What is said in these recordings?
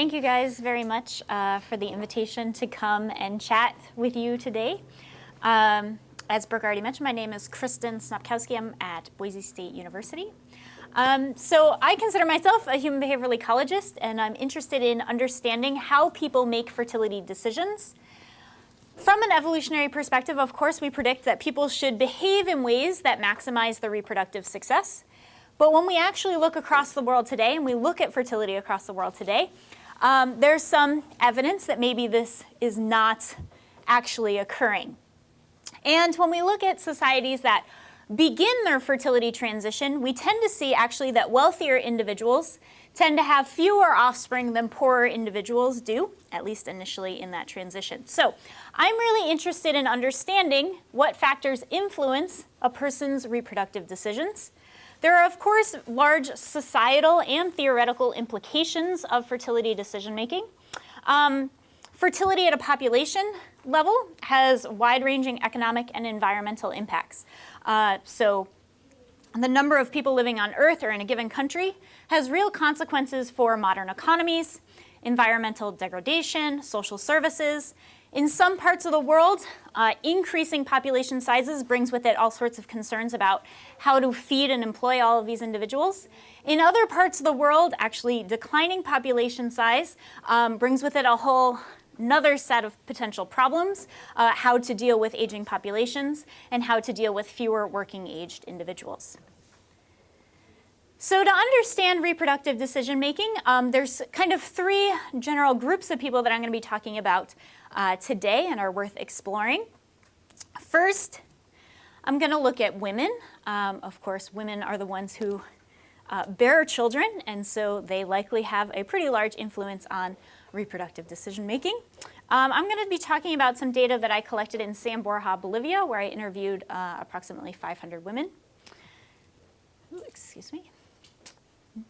thank you guys very much for the invitation to come and chat with you today. As Brooke already mentioned, my name is Kristin Snopkowski. I'm at Boise State University. So I consider myself a human behavioral ecologist, and I'm interested in understanding how people make fertility decisions. From an evolutionary perspective, of course, we predict that people should behave in ways that maximize their reproductive success. But when we actually look across the world today, and we look at fertility across the world today, there's some evidence that maybe this is not actually occurring. And when we look at societies that begin their fertility transition, we tend to see actually that wealthier individuals tend to have fewer offspring than poorer individuals do, at least initially in that transition. So I'm really interested in understanding what factors influence a person's reproductive decisions. There are, of course, large societal and theoretical implications of fertility decision-making. Fertility at a population level has wide-ranging economic and environmental impacts. So the number of people living on Earth or in a given country has real consequences for modern economies, environmental degradation, social services. In some parts of the world, increasing population sizes brings with it all sorts of concerns about how to feed and employ all of these individuals. In other parts of the world, actually declining population size brings with it a whole another set of potential problems, how to deal with aging populations and how to deal with fewer working-aged individuals. So to understand reproductive decision-making, there's kind of three general groups of people that I'm going to be talking about today and are worth exploring. First, I'm going to look at women. Of course, women are the ones who bear children, and so they likely have a pretty large influence on reproductive decision-making. I'm going to be talking about some data that I collected in San Borja, Bolivia, where I interviewed approximately 500 women. Ooh, excuse me.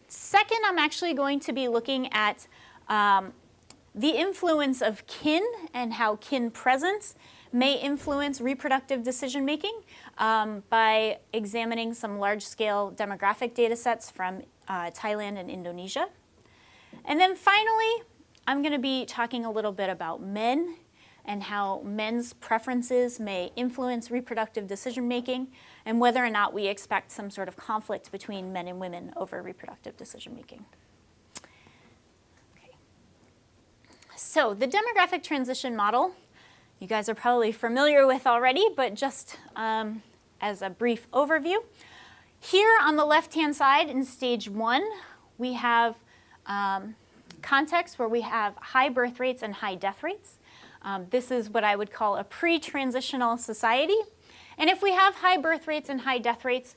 Second, I'm actually going to be looking at the influence of kin and how kin presence may influence reproductive decision-making by examining some large-scale demographic data sets from Thailand and Indonesia. And then finally, I'm going to be talking a little bit about men and how men's preferences may influence reproductive decision-making and whether or not we expect some sort of conflict between men and women over reproductive decision-making. Okay. So the demographic transition model, you guys are probably familiar with already, but just as a brief overview. Here on the left-hand side in stage 1, we have context where we have high birth rates and high death rates. This is what I would call a pre-transitional society. And if we have high birth rates and high death rates,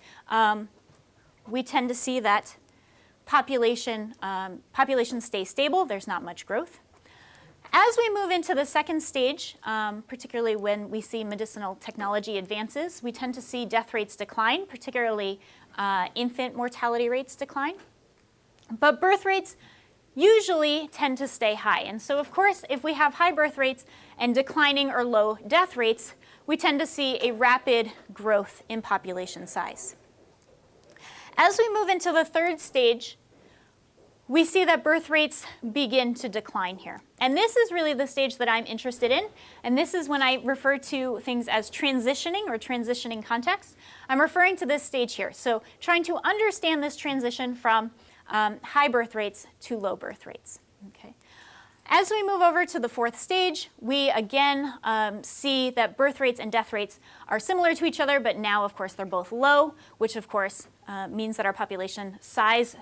we tend to see that population stays stable. There's not much growth. As we move into the second stage, particularly when we see medicinal technology advances, we tend to see death rates decline, particularly infant mortality rates decline. But birth rates usually tend to stay high. And so, of course, if we have high birth rates and declining or low death rates, we tend to see a rapid growth in population size. As we move into the third stage, we see that birth rates begin to decline here. And this is really the stage that I'm interested in. And this is when I refer to things as transitioning or transitioning context. I'm referring to this stage here. So trying to understand this transition from high birth rates to low birth rates. Okay. As we move over to the fourth stage, we again see that birth rates and death rates are similar to each other, but now, of course, they're both low, which, of course, means that our population size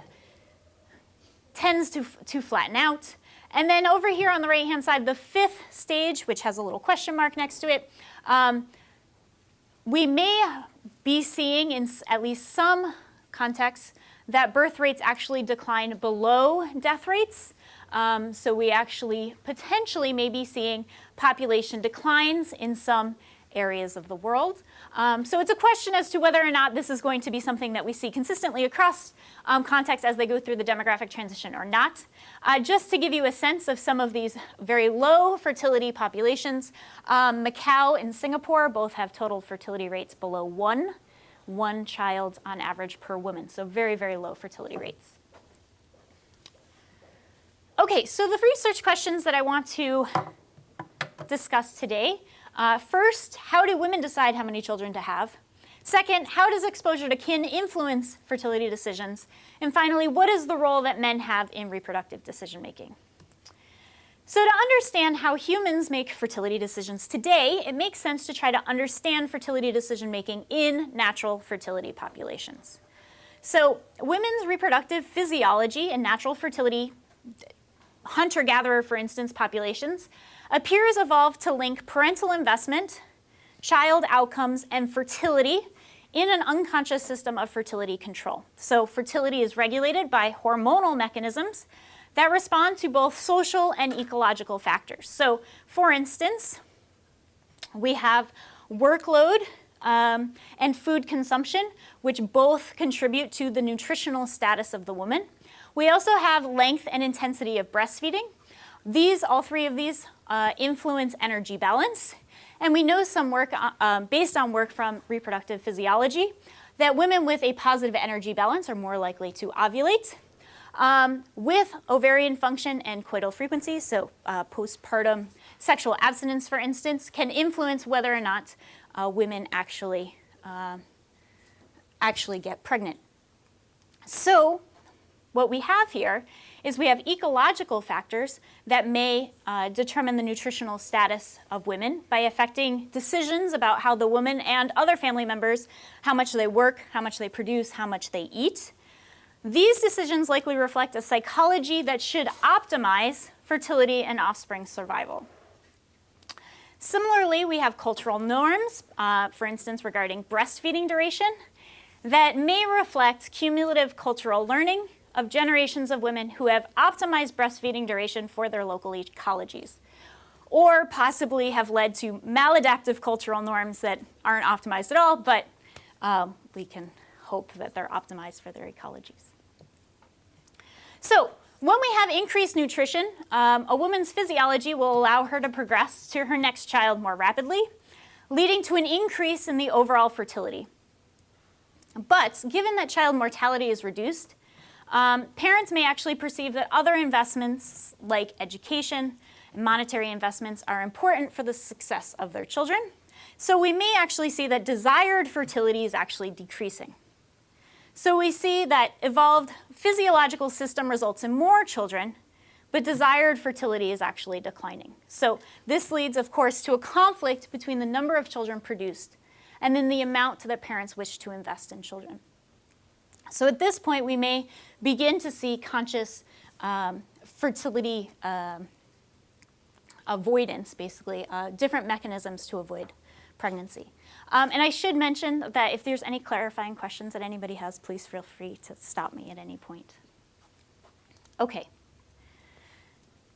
tends to flatten out. And then over here on the right-hand side, the fifth stage, which has a little question mark next to it, we may be seeing in at least some contexts that birth rates actually decline below death rates. So we actually potentially may be seeing population declines in some areas of the world. So it's a question as to whether or not this is going to be something that we see consistently across contexts as they go through the demographic transition or not. Just to give you a sense of some of these very low fertility populations, Macau and Singapore both have total fertility rates below one child on average per woman, so very, very low fertility rates. Okay, so the research questions that I want to discuss today. First, how do women decide how many children to have? Second, how does exposure to kin influence fertility decisions? And finally, what is the role that men have in reproductive decision making? So to understand how humans make fertility decisions today, it makes sense to try to understand fertility decision making in natural fertility populations. So women's reproductive physiology in natural fertility, hunter-gatherer, for instance, populations, appears evolved to link parental investment, child outcomes, and fertility in an unconscious system of fertility control. So fertility is regulated by hormonal mechanisms that respond to both social and ecological factors. So for instance, we have workload and food consumption, which both contribute to the nutritional status of the woman. We also have length and intensity of breastfeeding. All three of these influence energy balance. And we know some work based on work from reproductive physiology that women with a positive energy balance are more likely to ovulate. With ovarian function and coital frequency, so postpartum sexual abstinence, for instance, can influence whether or not women actually get pregnant. So what we have here is we have ecological factors that may determine the nutritional status of women by affecting decisions about how the woman and other family members, how much they work, how much they produce, how much they eat. These decisions likely reflect a psychology that should optimize fertility and offspring survival. Similarly, we have cultural norms, for instance, regarding breastfeeding duration, that may reflect cumulative cultural learning of generations of women who have optimized breastfeeding duration for their local ecologies, or possibly have led to maladaptive cultural norms that aren't optimized at all, but we can hope that they're optimized for their ecologies. So when we have increased nutrition, a woman's physiology will allow her to progress to her next child more rapidly, leading to an increase in the overall fertility. But given that child mortality is reduced, parents may actually perceive that other investments like education and monetary investments are important for the success of their children. So we may actually see that desired fertility is actually decreasing. So we see that evolved physiological system results in more children, but desired fertility is actually declining. So this leads, of course, to a conflict between the number of children produced and then the amount that parents wish to invest in children. So at this point, we may begin to see conscious fertility avoidance, basically, different mechanisms to avoid pregnancy. And I should mention that if there's any clarifying questions that anybody has, please feel free to stop me at any point. Okay.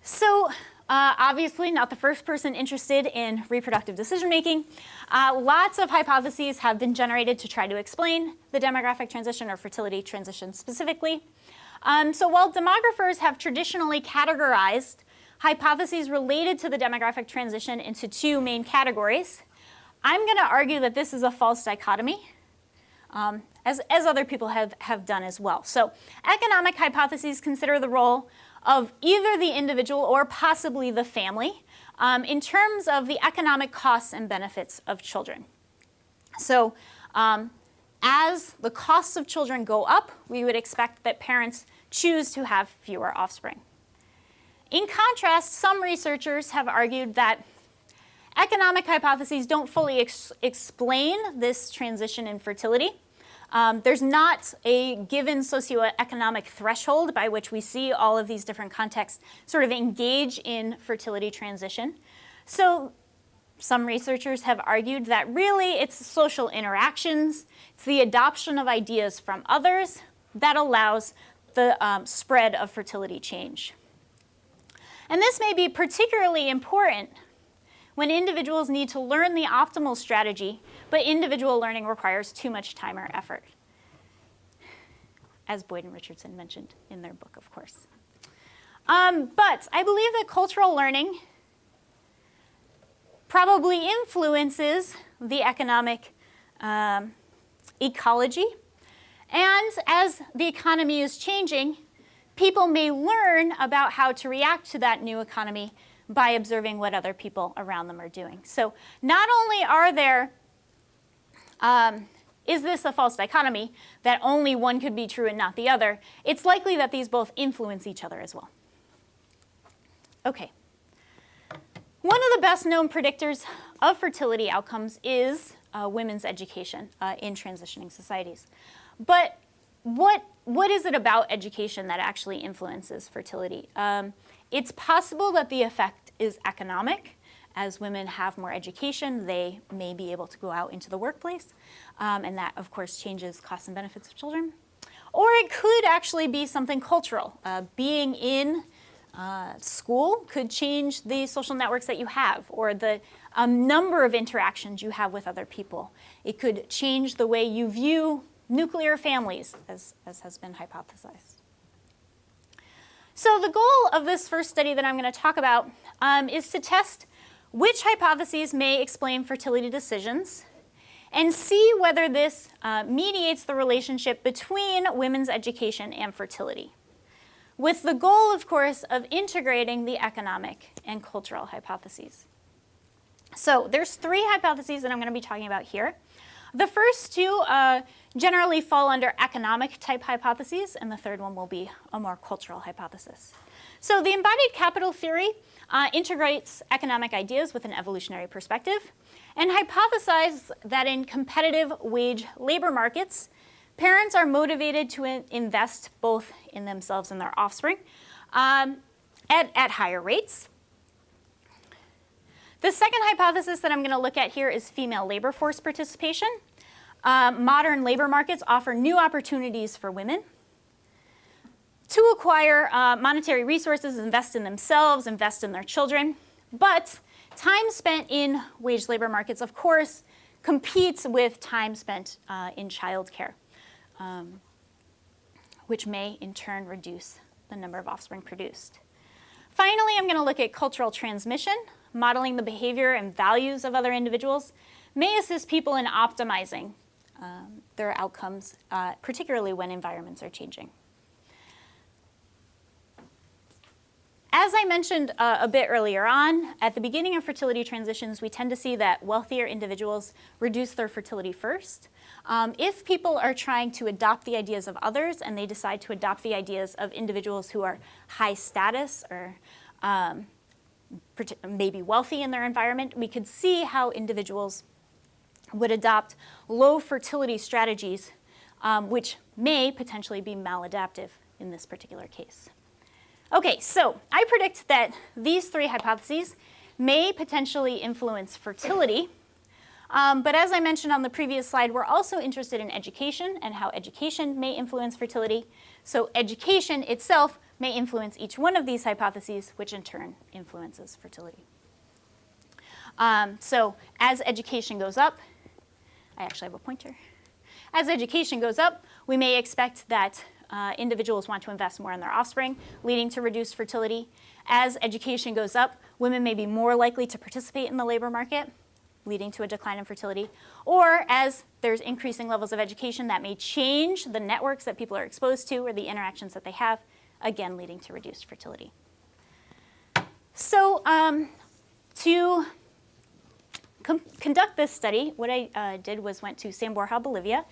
So obviously not the first person interested in reproductive decision making. Lots of hypotheses have been generated to try to explain the demographic transition or fertility transition specifically. So while demographers have traditionally categorized hypotheses related to the demographic transition into two main categories, I'm going to argue that this is a false dichotomy, as other people have done as well. So economic hypotheses consider the role of either the individual or possibly the family in terms of the economic costs and benefits of children. So as the costs of children go up, we would expect that parents choose to have fewer offspring. In contrast, some researchers have argued that economic hypotheses don't fully explain this transition in fertility. There's not a given socioeconomic threshold by which we see all of these different contexts sort of engage in fertility transition. So some researchers have argued that really it's social interactions, it's the adoption of ideas from others that allows the spread of fertility change. And this may be particularly important when individuals need to learn the optimal strategy, but individual learning requires too much time or effort, as Boyd and Richardson mentioned in their book, of course. But I believe that cultural learning probably influences the economic ecology. And as the economy is changing, people may learn about how to react to that new economy by observing what other people around them are doing. So not only are there, is this a false dichotomy that only one could be true and not the other, it's likely that these both influence each other as well. Okay. One of the best known predictors of fertility outcomes is women's education in transitioning societies. But what is it about education that actually influences fertility? It's possible that the effect is economic. As women have more education, they may be able to go out into the workplace, and that, of course, changes costs and benefits of children. Or it could actually be something cultural. Being in school could change the social networks that you have, or the number of interactions you have with other people. It could change the way you view nuclear families, as has been hypothesized. So the goal of this first study that I'm going to talk about is to test which hypotheses may explain fertility decisions and see whether this mediates the relationship between women's education and fertility, with the goal, of course, of integrating the economic and cultural hypotheses. So there's 3 hypotheses that I'm going to be talking about here. The first 2 generally fall under economic type hypotheses, and the third one will be a more cultural hypothesis. So the embodied capital theory integrates economic ideas with an evolutionary perspective and hypothesizes that in competitive wage labor markets, parents are motivated to invest both in themselves and their offspring at higher rates. The second hypothesis that I'm going to look at here is female labor force participation. Modern labor markets offer new opportunities for women to acquire monetary resources, invest in themselves, invest in their children. But time spent in wage labor markets, of course, competes with time spent in childcare, which may in turn reduce the number of offspring produced. Finally, I'm going to look at cultural transmission. Modeling the behavior and values of other individuals may assist people in optimizing their outcomes, particularly when environments are changing. As I mentioned a bit earlier on, at the beginning of fertility transitions, we tend to see that wealthier individuals reduce their fertility first. If people are trying to adopt the ideas of others and they decide to adopt the ideas of individuals who are high status or maybe wealthy in their environment, we could see how individuals would adopt low fertility strategies, which may potentially be maladaptive in this particular case. Okay, so I predict that these 3 hypotheses may potentially influence fertility, but as I mentioned on the previous slide, we're also interested in education and how education may influence fertility. So education itself may influence each one of these hypotheses, which in turn influences fertility. So as education goes up, I actually have a pointer. As education goes up, we may expect that individuals want to invest more in their offspring, leading to reduced fertility. As education goes up, women may be more likely to participate in the labor market, leading to a decline in fertility. Or as there's increasing levels of education, that may change the networks that people are exposed to or the interactions that they have, again leading to reduced fertility. So to conduct this study, what I did was went to San Borja, Bolivia,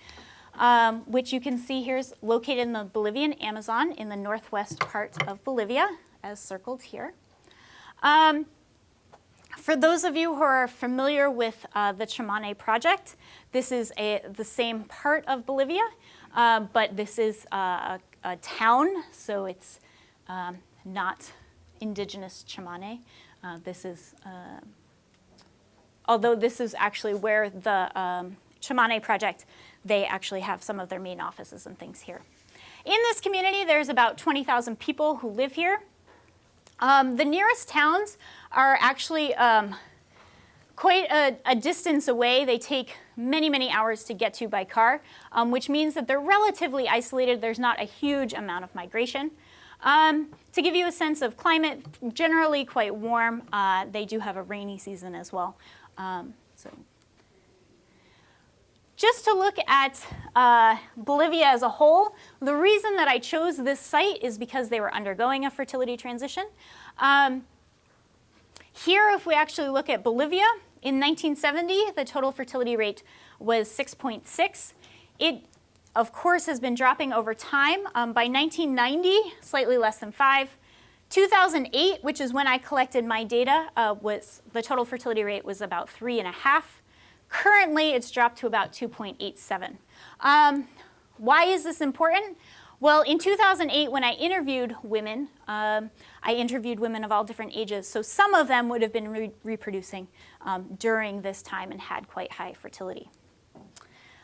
which you can see here is located in the Bolivian Amazon in the northwest part of Bolivia, as circled here. For those of you who are familiar with the Chamane project, this is the same part of Bolivia, but this is a town, so it's not indigenous Chamane. Although this is actually where the Chamane project, they actually have some of their main offices and things here. In this community, there's about 20,000 people who live here. The nearest towns are actually quite a distance away. They take many, many hours to get to by car, which means that they're relatively isolated. There's not a huge amount of migration. To give you a sense of climate, generally quite warm. They do have a rainy season as well. just to look at Bolivia as a whole, the reason that I chose this site is because they were undergoing a fertility transition. Here, if we actually look at Bolivia, in 1970, the total fertility rate was 6.6. It, of course, has been dropping over time. By 1990, slightly less than 5. 2008, which is when I collected my data, was the total fertility rate was about 3.5. Currently, it's dropped to about 2.87. Why is this important? Well, in 2008, when I interviewed women, I interviewed women of all different ages. So some of them would have been reproducing during this time and had quite high fertility.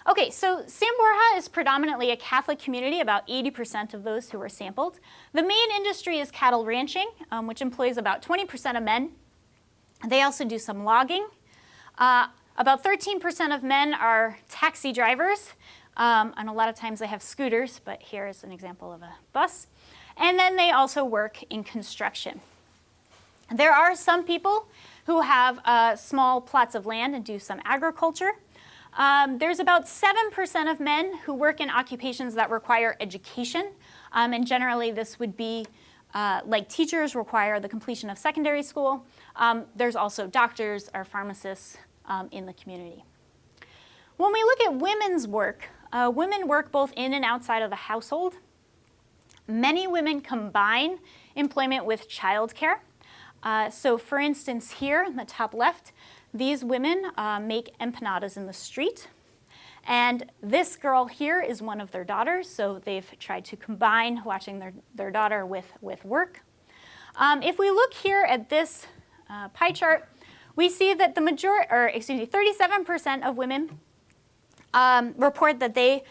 Okay, so San Borja is predominantly a Catholic community, about 80% of those who were sampled. The main industry is cattle ranching, which employs about 20% of men. They also do some logging. About 13% of men are taxi drivers, and a lot of times they have scooters, but here's an example of a bus. And then they also work in construction. There are some people who have small plots of land and do some agriculture. There's about 7% of men who work in occupations that require education, and generally this would be like teachers require the completion of secondary school. There's also doctors or pharmacists in the community. When we look at women's work, women work both in and outside of the household. Many women combine employment with childcare. So for instance here in the top left, these women make empanadas in the street. And this girl here is one of their daughters, so they've tried to combine watching their daughter with work. If we look here at this pie chart, we see that 37% of women report that they,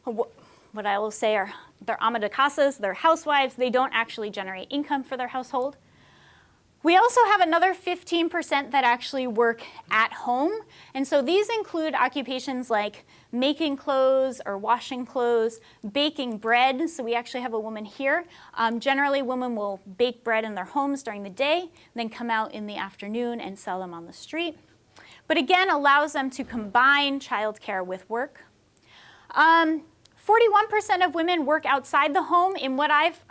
what I will say are they're ama de casas, they're housewives, they don't actually generate income for their household. We also have another 15% that actually work at home. And so these include occupations like making clothes or washing clothes, baking bread. So we actually have a woman here. Generally, women will bake bread in their homes during the day, then come out in the afternoon and sell them on the street. But again, allows them to combine childcare with work. 41% of women work outside the home in what I've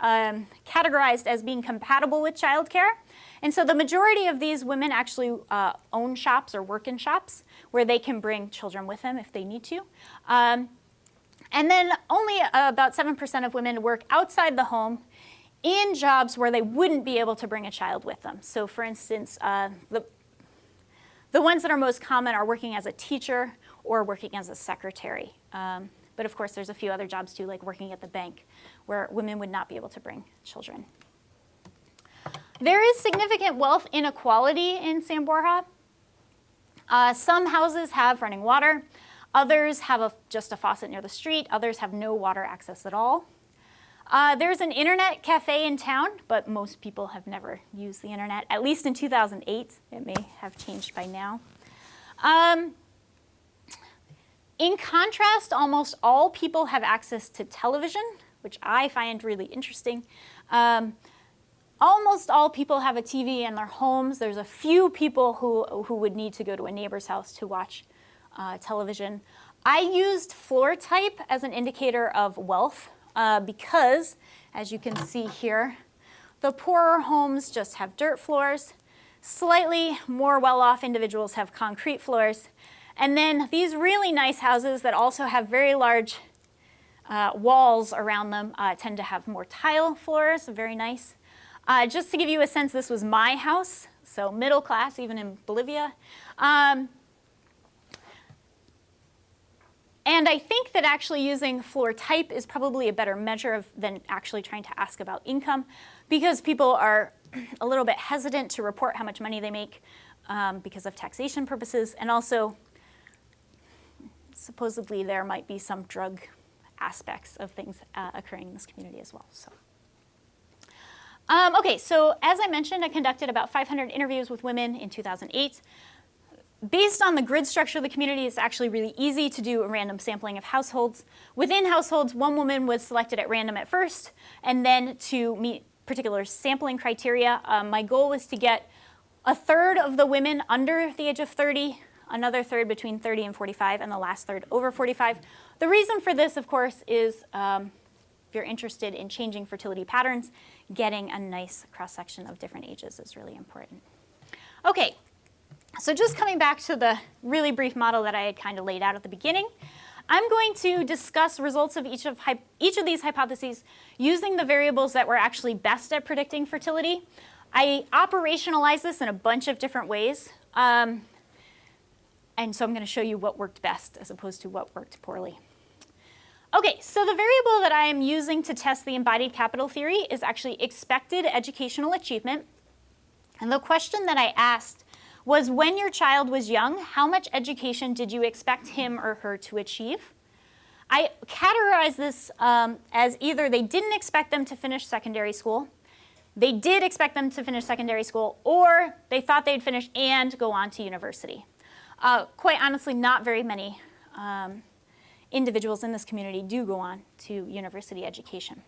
categorized as being compatible with childcare. And so the majority of these women actually own shops or work in shops where they can bring children with them if they need to. And then only about 7% of women work outside the home in jobs where they wouldn't be able to bring a child with them. So for instance, the ones that are most common are working as a teacher or working as a secretary. But of course, there's a few other jobs too, like working at the bank, where women would not be able to bring children. There is significant wealth inequality in San Borja. Some houses have running water. Others have just a faucet near the street. Others have no water access at all. There's an internet cafe in town, but most people have never used the internet, at least in 2008. It may have changed by now. In contrast, almost all people have access to television, which I find really interesting. Almost all people have a TV in their homes. There's a few people who would need to go to a neighbor's house to watch television. I used floor type as an indicator of wealth because, as you can see here, the poorer homes just have dirt floors. Slightly more well-off individuals have concrete floors. And then these really nice houses that also have very large walls around them tend to have more tile floors, very nice. Just to give you a sense, this was my house, so middle class, even in Bolivia. And I think that actually using floor type is probably a better measure than actually trying to ask about income, because people are a little bit hesitant to report how much money they make because of taxation purposes, and also supposedly there might be some drug aspects of things occurring in this community as well. So. Okay, so as I mentioned, I conducted about 500 interviews with women in 2008. Based on the grid structure of the community, it's actually really easy to do a random sampling of households. Within households, one woman was selected at random at first, and then to meet particular sampling criteria. My goal was to get a third of the women under the age of 30 another third between 30 and 45, and the last third over 45. The reason for this, of course, is if you're interested in changing fertility patterns, getting a nice cross-section of different ages is really important. Okay, so just coming back to the really brief model that I had kind of laid out at the beginning, I'm going to discuss results of each of these hypotheses using the variables that were actually best at predicting fertility. I operationalize this in a bunch of different ways. And so I'm going to show you what worked best as opposed to what worked poorly. Okay, so the variable that I am using to test the embodied capital theory is actually expected educational achievement. And the question that I asked was, when your child was young, how much education did you expect him or her to achieve? I categorized this as either they didn't expect them to finish secondary school, they did expect them to finish secondary school, or they thought they'd finish and go on to university. Quite honestly, not very many individuals in this community do go on to university education.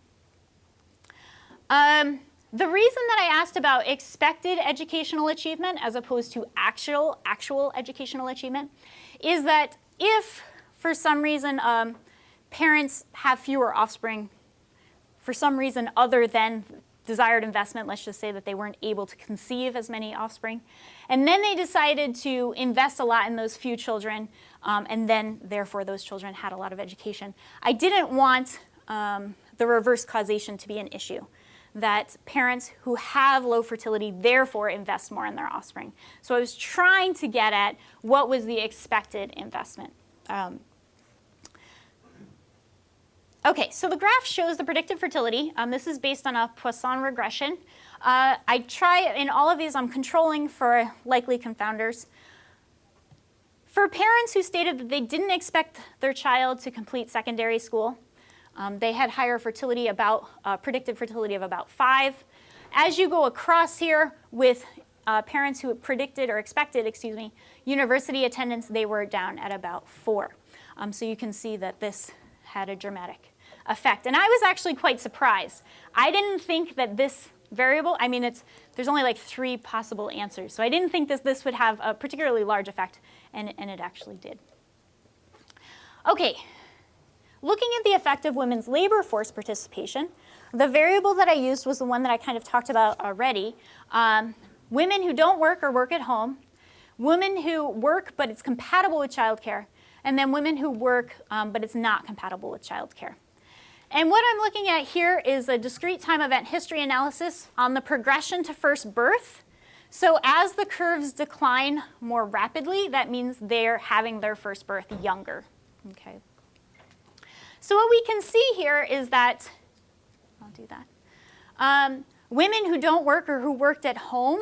The reason that I asked about expected educational achievement as opposed to actual educational achievement is that if, for some reason, parents have fewer offspring, for some reason other than desired investment, let's just say that they weren't able to conceive as many offspring, and then they decided to invest a lot in those few children, and then, therefore, those children had a lot of education. I didn't want the reverse causation to be an issue, that parents who have low fertility, therefore, invest more in their offspring. So I was trying to get at what was the expected investment. Okay, so the graph shows the predicted fertility. This is based on a Poisson regression. I try, in all of these, I'm controlling for likely confounders. For parents who stated that they didn't expect their child to complete secondary school, they had higher fertility, predicted fertility of about 5. As you go across here with parents who predicted or expected, university attendance, they were down at about 4. So you can see that this had a dramatic effect. And I was actually quite surprised. I didn't think that this variable, there's only like 3 possible answers. So I didn't think this would have a particularly large effect, and it actually did. Okay. Looking at the effect of women's labor force participation, the variable that I used was the one that I kind of talked about already. Women who don't work or work at home, women who work but it's compatible with childcare, and then women who work but it's not compatible with childcare. And what I'm looking at here is a discrete time event history analysis on the progression to first birth. So as the curves decline more rapidly, that means they're having their first birth younger. Okay. So what we can see here is that, I'll do that, women who don't work or who worked at home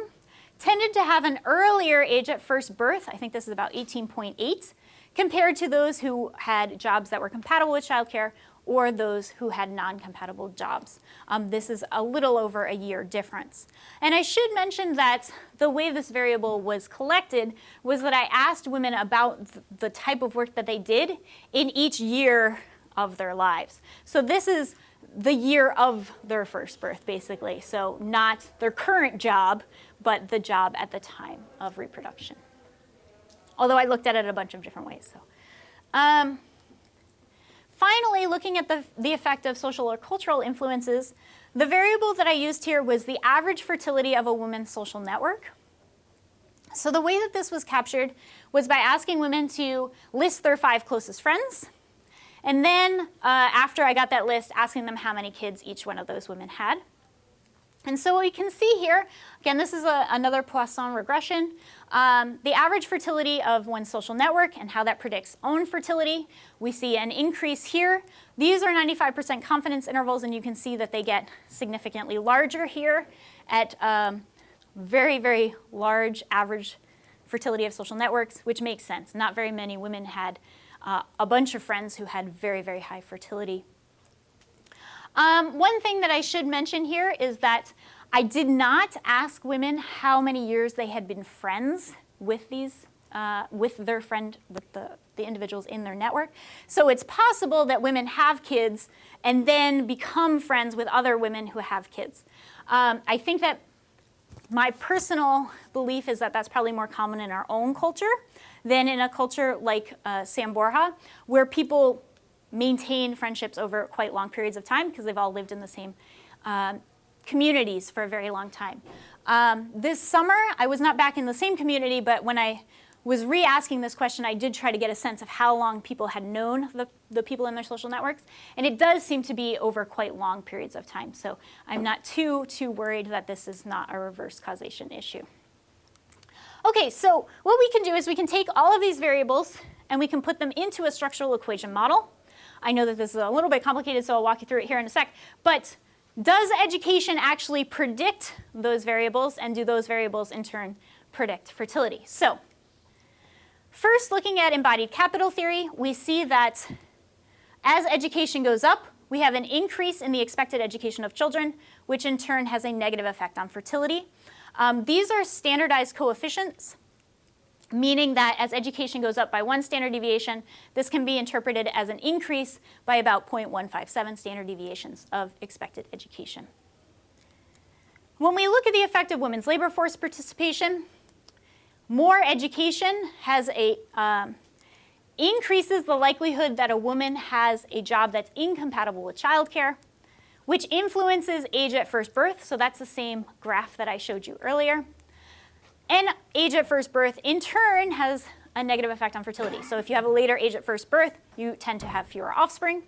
tended to have an earlier age at first birth, I think this is about 18.8, compared to those who had jobs that were compatible with childcare or those who had non-compatible jobs. This is a little over a year difference. And I should mention that the way this variable was collected was that I asked women about the type of work that they did in each year of their lives. So this is the year of their first birth, basically. So not their current job, but the job at the time of reproduction. Although I looked at it a bunch of different ways. So, finally, looking at the effect of social or cultural influences, the variable that I used here was the average fertility of a woman's social network. So the way that this was captured was by asking women to list their 5 closest friends, and then after I got that list, asking them how many kids each one of those women had. And so what we can see here, again, this is another Poisson regression, the average fertility of one's social network and how that predicts own fertility. We see an increase here. These are 95% confidence intervals, and you can see that they get significantly larger here at very, very large average fertility of social networks, which makes sense. Not very many women had a bunch of friends who had very, very high fertility. One thing that I should mention here is that I did not ask women how many years they had been friends with the individuals in their network. So it's possible that women have kids and then become friends with other women who have kids. I think that my personal belief is that that's probably more common in our own culture than in a culture like San Borja, where people maintain friendships over quite long periods of time because they've all lived in the same communities for a very long time. This summer, I was not back in the same community, but when I was re-asking this question, I did try to get a sense of how long people had known the people in their social networks, and it does seem to be over quite long periods of time. So I'm not too worried that this is not a reverse causation issue. Okay, so what we can do is we can take all of these variables and we can put them into a structural equation model. I know that this is a little bit complicated, so I'll walk you through it here in a sec. But does education actually predict those variables, and do those variables in turn predict fertility? So first, looking at embodied capital theory, we see that as education goes up, we have an increase in the expected education of children, which in turn has a negative effect on fertility. These are standardized coefficients, meaning that as education goes up by 1 standard deviation, this can be interpreted as an increase by about 0.157 standard deviations of expected education. When we look at the effect of women's labor force participation, more education has increases the likelihood that a woman has a job that's incompatible with childcare, which influences age at first birth. So that's the same graph that I showed you earlier. And age at first birth, in turn, has a negative effect on fertility. So if you have a later age at first birth, you tend to have fewer offspring.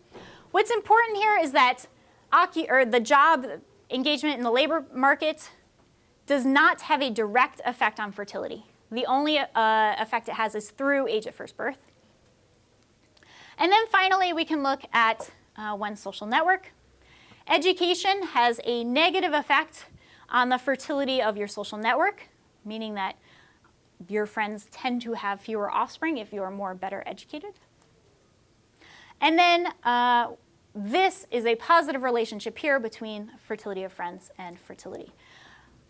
What's important here is that the job engagement in the labor market does not have a direct effect on fertility. The only effect it has is through age at first birth. And then finally, we can look at one's social network. Education has a negative effect on the fertility of your social network, meaning that your friends tend to have fewer offspring if you are more better educated. And then this is a positive relationship here between fertility of friends and fertility.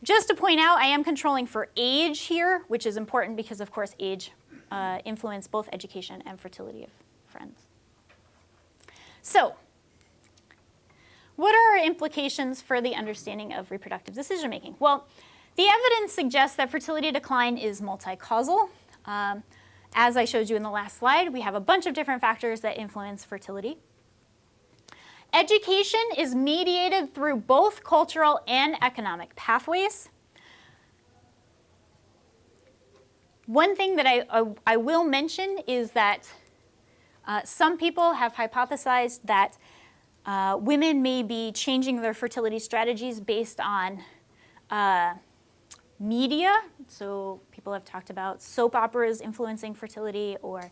Just to point out, I am controlling for age here, which is important because, of course, age influences both education and fertility of friends. So what are our implications for the understanding of reproductive decision-making? Well, the evidence suggests that fertility decline is multi-causal. As I showed you in the last slide, we have a bunch of different factors that influence fertility. Education is mediated through both cultural and economic pathways. One thing that I will mention is that some people have hypothesized that women may be changing their fertility strategies based on media. So people have talked about soap operas influencing fertility, or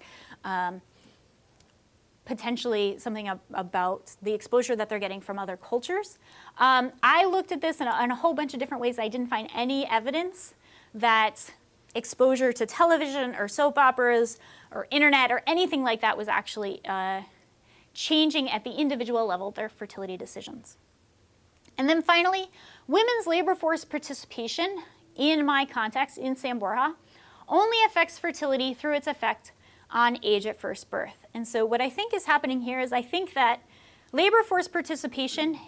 potentially something about the exposure that they're getting from other cultures. I looked at this in a whole bunch of different ways. I didn't find any evidence that exposure to television or soap operas or internet or anything like that was actually changing at the individual level their fertility decisions. And then finally, women's labor force participation, in my context, in San Borja, only affects fertility through its effect on age at first birth. And so what I think is happening here is I think that labor force participation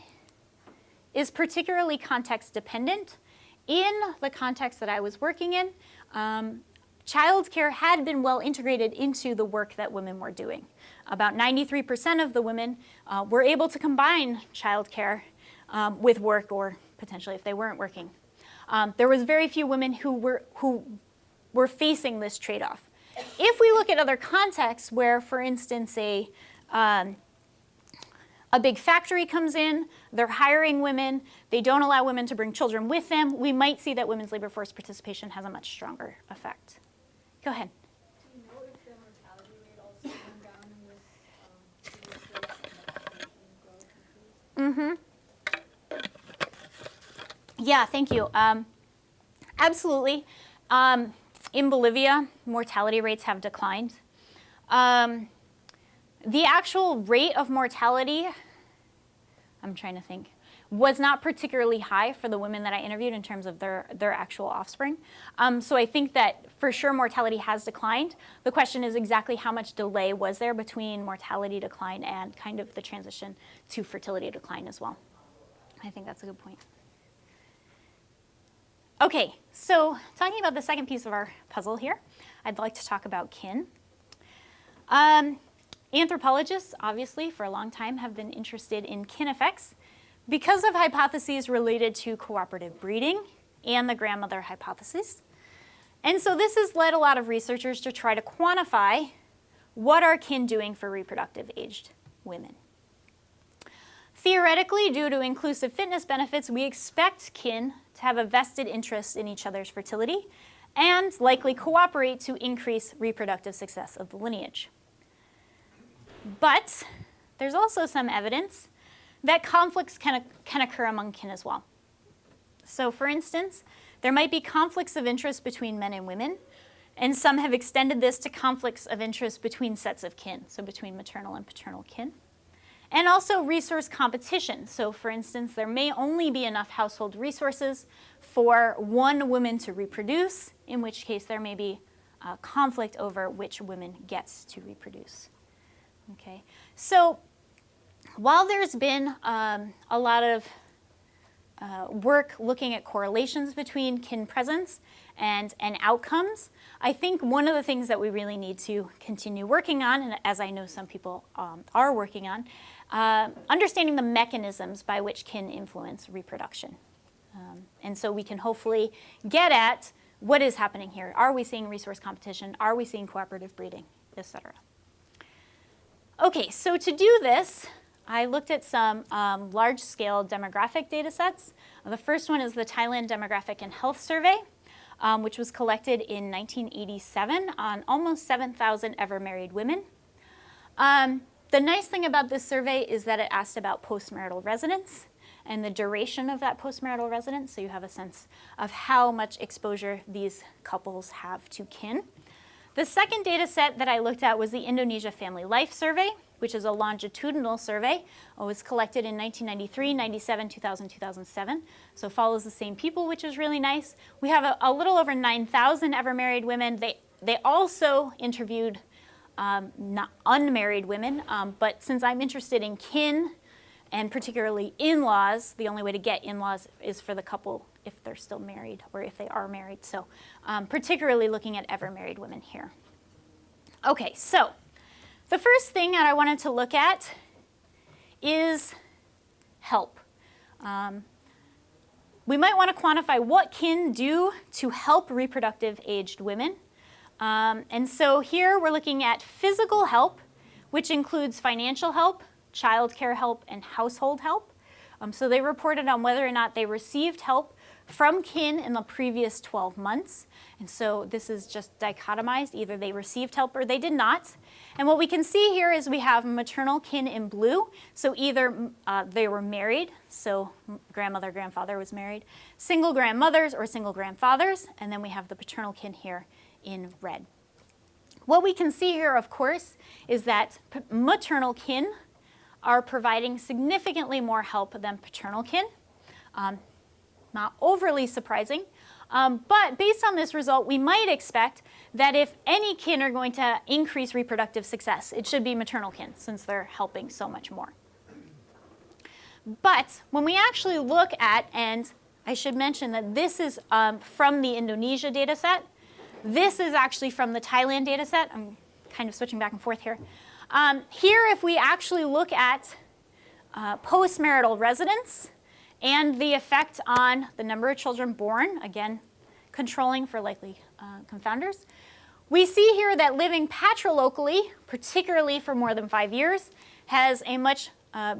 is particularly context dependent. In the context that I was working in, childcare had been well integrated into the work that women were doing. About 93% of the women were able to combine childcare with work, or potentially if they weren't working. There was very few women who were facing this trade-off. If we look at other contexts where, for instance, a big factory comes in, they're hiring women, they don't allow women to bring children with them, we might see that women's labor force participation has a much stronger effect. Go ahead. Do you know if the mortality rate also went down with population growth? Yeah, thank you. Absolutely. In Bolivia, mortality rates have declined. The actual rate of mortality, I'm trying to think, was not particularly high for the women that I interviewed in terms of their actual offspring. So I think that for sure mortality has declined. The question is exactly how much delay was there between mortality decline and kind of the transition to fertility decline as well. I think that's a good point. Okay, so talking about the second piece of our puzzle here, I'd like to talk about kin. Anthropologists, obviously, for a long time have been interested in kin effects because of hypotheses related to cooperative breeding and the grandmother hypothesis. And so this has led a lot of researchers to try to quantify what are kin doing for reproductive aged women. Theoretically, due to inclusive fitness benefits, we expect kin to have a vested interest in each other's fertility and likely cooperate to increase reproductive success of the lineage. But there's also some evidence that conflicts can occur among kin as well. So for instance, there might be conflicts of interest between men and women, and some have extended this to conflicts of interest between sets of kin, so between maternal and paternal kin. And also resource competition. So for instance, there may only be enough household resources for one woman to reproduce, in which case there may be a conflict over which woman gets to reproduce. Okay, so while there's been a lot of work looking at correlations between kin presence and outcomes, I think one of the things that we really need to continue working on, and as I know some people are working on, understanding the mechanisms by which kin influence reproduction. And so we can hopefully get at what is happening here. Are we seeing resource competition? Are we seeing cooperative breeding, etc.? Okay, so to do this, I looked at some large-scale demographic data sets. The first one is the Thailand Demographic and Health Survey, which was collected in 1987 on almost 7,000 ever-married women. The nice thing about this survey is that it asked about postmarital residence and the duration of that postmarital residence, so you have a sense of how much exposure these couples have to kin. The second data set that I looked at was the Indonesia Family Life Survey, which is a longitudinal survey. It was collected in 1993, 97, 2000, 2007, so follows the same people, which is really nice. We have a little over 9,000 ever-married women. They also interviewed not unmarried women, but since I'm interested in kin and particularly in-laws, the only way to get in-laws is for the couple if they're still married or if they are married. So particularly looking at ever-married women here. Okay, so the first thing that I wanted to look at is help. We might want to quantify what kin do to help reproductive aged women. And so here we're looking at physical help, which includes financial help, childcare help, and household help. So they reported on whether or not they received help from kin in the previous 12 months. And so this is just dichotomized. Either they received help or they did not. And what we can see here is we have maternal kin in blue. So either they were married, so grandmother, grandfather was married, single grandmothers or single grandfathers, and then we have the paternal kin here in red. What we can see here, of course, is that maternal kin are providing significantly more help than paternal kin. Not overly surprising, but based on this result, we might expect that if any kin are going to increase reproductive success, it should be maternal kin, since they're helping so much more. But when we actually look at, and I should mention that this is from the Indonesia data set, this is actually from the Thailand data set. I'm kind of switching back and forth here. Here, if we actually look at postmarital residence and the effect on the number of children born, again, controlling for likely confounders, we see here that living patrilocally, particularly for more than 5 years, has a much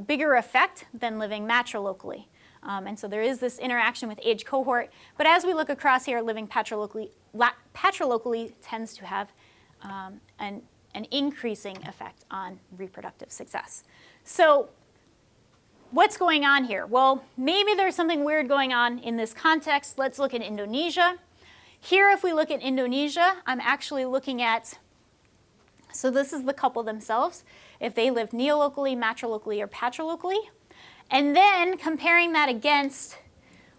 bigger effect than living matrilocally. And so there is this interaction with age cohort. But as we look across here, living patrilocally tends to have an increasing effect on reproductive success. So what's going on here? Well, maybe there's something weird going on in this context. Let's look at Indonesia. Here, if we look at Indonesia, I'm actually looking at, so this is the couple themselves, if they live neolocally, matrilocally, or patrilocally, and then comparing that against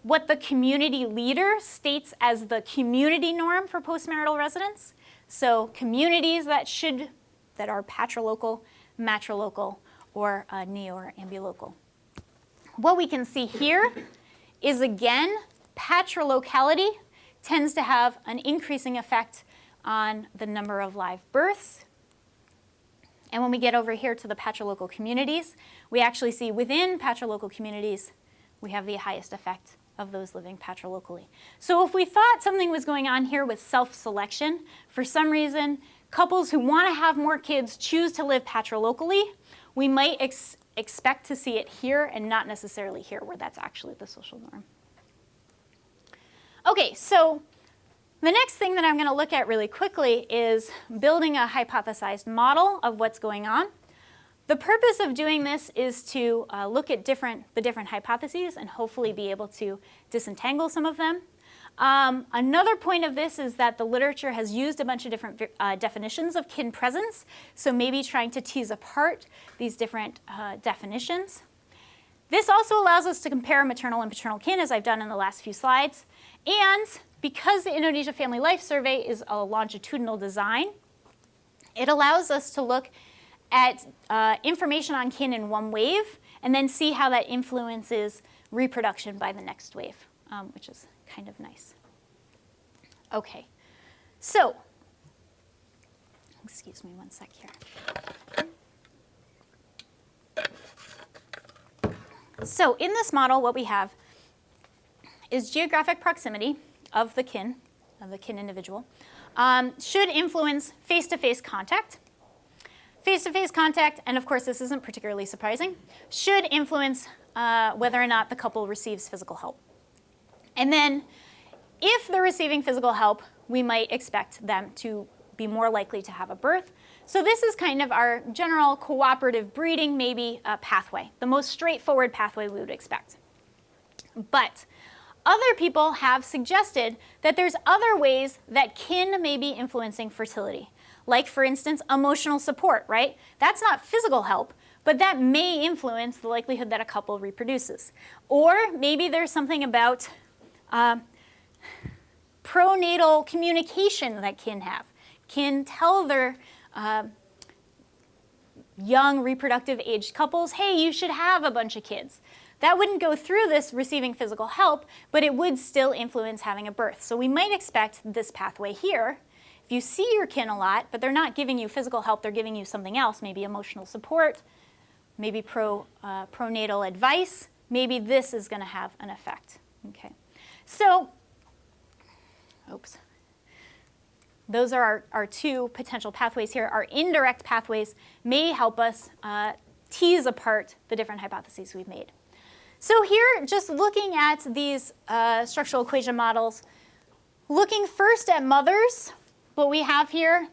what the community leader states as the community norm for postmarital residence. So communities that are patrilocal, matrilocal, or neo or ambilocal. What we can see here is, again, Patrilocality tends to have an increasing effect on the number of live births. And when we get over here to the patrilocal communities, we actually see within patrilocal communities, we have the highest effect of those living patrilocally. So if we thought something was going on here with self-selection, for some reason, couples who want to have more kids choose to live patrilocally, we might expect to see it here and not necessarily here where that's actually the social norm. Okay, so the next thing that I'm going to look at really quickly is building a hypothesized model of what's going on. The purpose of doing this is to look at the different hypotheses and hopefully be able to disentangle some of them. Another point of this is that the literature has used a bunch of different definitions of kin presence, so maybe trying to tease apart these different definitions. This also allows us to compare maternal and paternal kin, as I've done in the last few slides. And because the Indonesia Family Life Survey is a longitudinal design, it allows us to look at information on kin in one wave and then see how that influences reproduction by the next wave, which is kind of nice. Okay, so, excuse me one sec here. So in this model, what we have is geographic proximity of the kin individual, should influence face-to-face contact. Face-to-face contact, and of course this isn't particularly surprising, should influence whether or not the couple receives physical help. And then if they're receiving physical help, we might expect them to be more likely to have a birth. So this is kind of our general cooperative breeding, maybe pathway, the most straightforward pathway we would expect. But other people have suggested that there's other ways that kin may be influencing fertility. Like, for instance, emotional support, right? That's not physical help, but that may influence the likelihood that a couple reproduces. Or maybe there's something about pronatal communication that kin have. Kin tell their young reproductive aged couples, hey, you should have a bunch of kids. That wouldn't go through this receiving physical help, but it would still influence having a birth. So we might expect this pathway here. If you see your kin a lot, but they're not giving you physical help, they're giving you something else, maybe emotional support, maybe pronatal advice, maybe this is going to have an effect. Okay. So, oops. Those are our two potential pathways here. Our indirect pathways may help us tease apart the different hypotheses we've made. So here, just looking at these structural equation models, looking first at mothers, what we have here,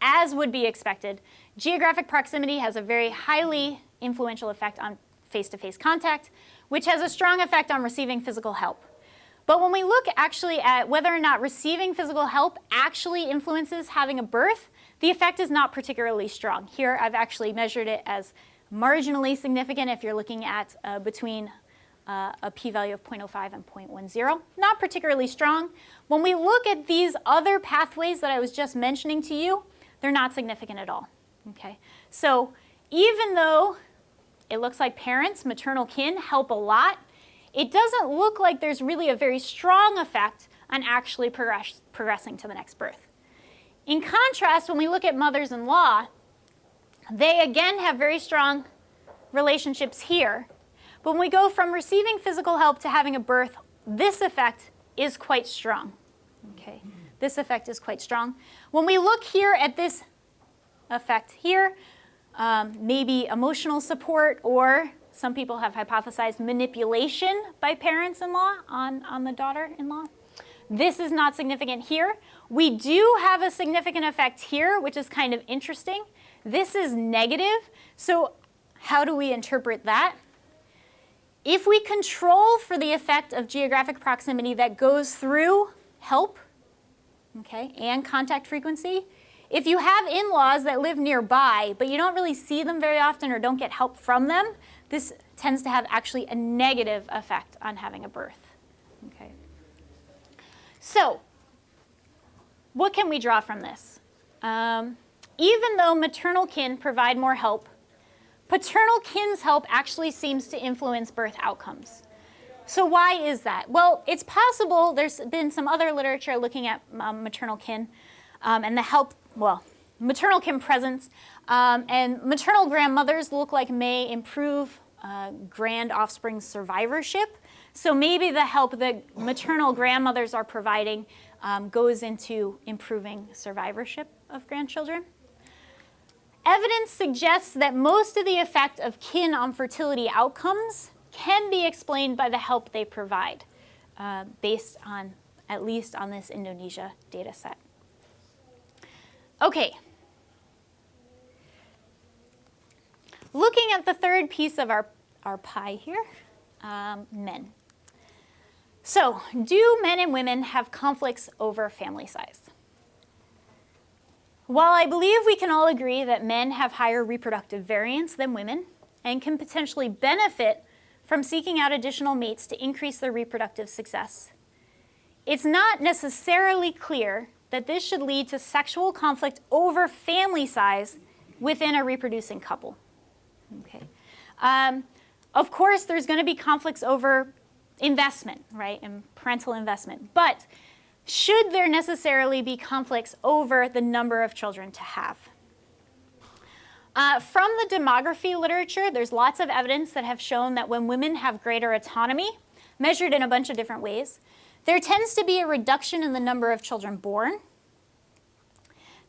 as would be expected, geographic proximity has a very highly influential effect on face-to-face contact, which has a strong effect on receiving physical help. But when we look actually at whether or not receiving physical help actually influences having a birth, the effect is not particularly strong. Here, I've actually measured it as marginally significant if you're looking at between a p-value of 0.05 and 0.10. Not particularly strong. When we look at these other pathways that I was just mentioning to you, they're not significant at all. Okay? So even though it looks like parents, maternal kin, help a lot, it doesn't look like there's really a very strong effect on actually progressing to the next birth. In contrast, when we look at mothers-in-law, they again have very strong relationships here. But when we go from receiving physical help to having a birth, this effect is quite strong. Okay, this effect is quite strong. When we look here at this effect here, maybe emotional support, or some people have hypothesized manipulation by parents-in-law on the daughter-in-law. This is not significant here. We do have a significant effect here, which is kind of interesting. This is negative, so how do we interpret that? If we control for the effect of geographic proximity that goes through help, okay, and contact frequency, if you have in-laws that live nearby, but you don't really see them very often or don't get help from them, this tends to have actually a negative effect on having a birth. Okay. So, what can we draw from this? Even though maternal kin provide more help, paternal kin's help actually seems to influence birth outcomes. So why is that? Well, it's possible. There's been some other literature looking at maternal kin and the help, well, maternal kin presence. And maternal grandmothers look like may improve grand offspring survivorship. So maybe the help that maternal grandmothers are providing goes into improving survivorship of grandchildren. Evidence suggests that most of the effect of kin on fertility outcomes can be explained by the help they provide, based on, at least on this Indonesia data set. Okay. Looking at the third piece of our pie here, men. So, do men and women have conflicts over family size? While I believe we can all agree that men have higher reproductive variance than women and can potentially benefit from seeking out additional mates to increase their reproductive success, it's not necessarily clear that this should lead to sexual conflict over family size within a reproducing couple. Okay. Of course, there's going to be conflicts over investment, right, and parental investment. But should there necessarily be conflicts over the number of children to have? From the demography literature, there's lots of evidence that have shown that when women have greater autonomy, measured in a bunch of different ways, there tends to be a reduction in the number of children born.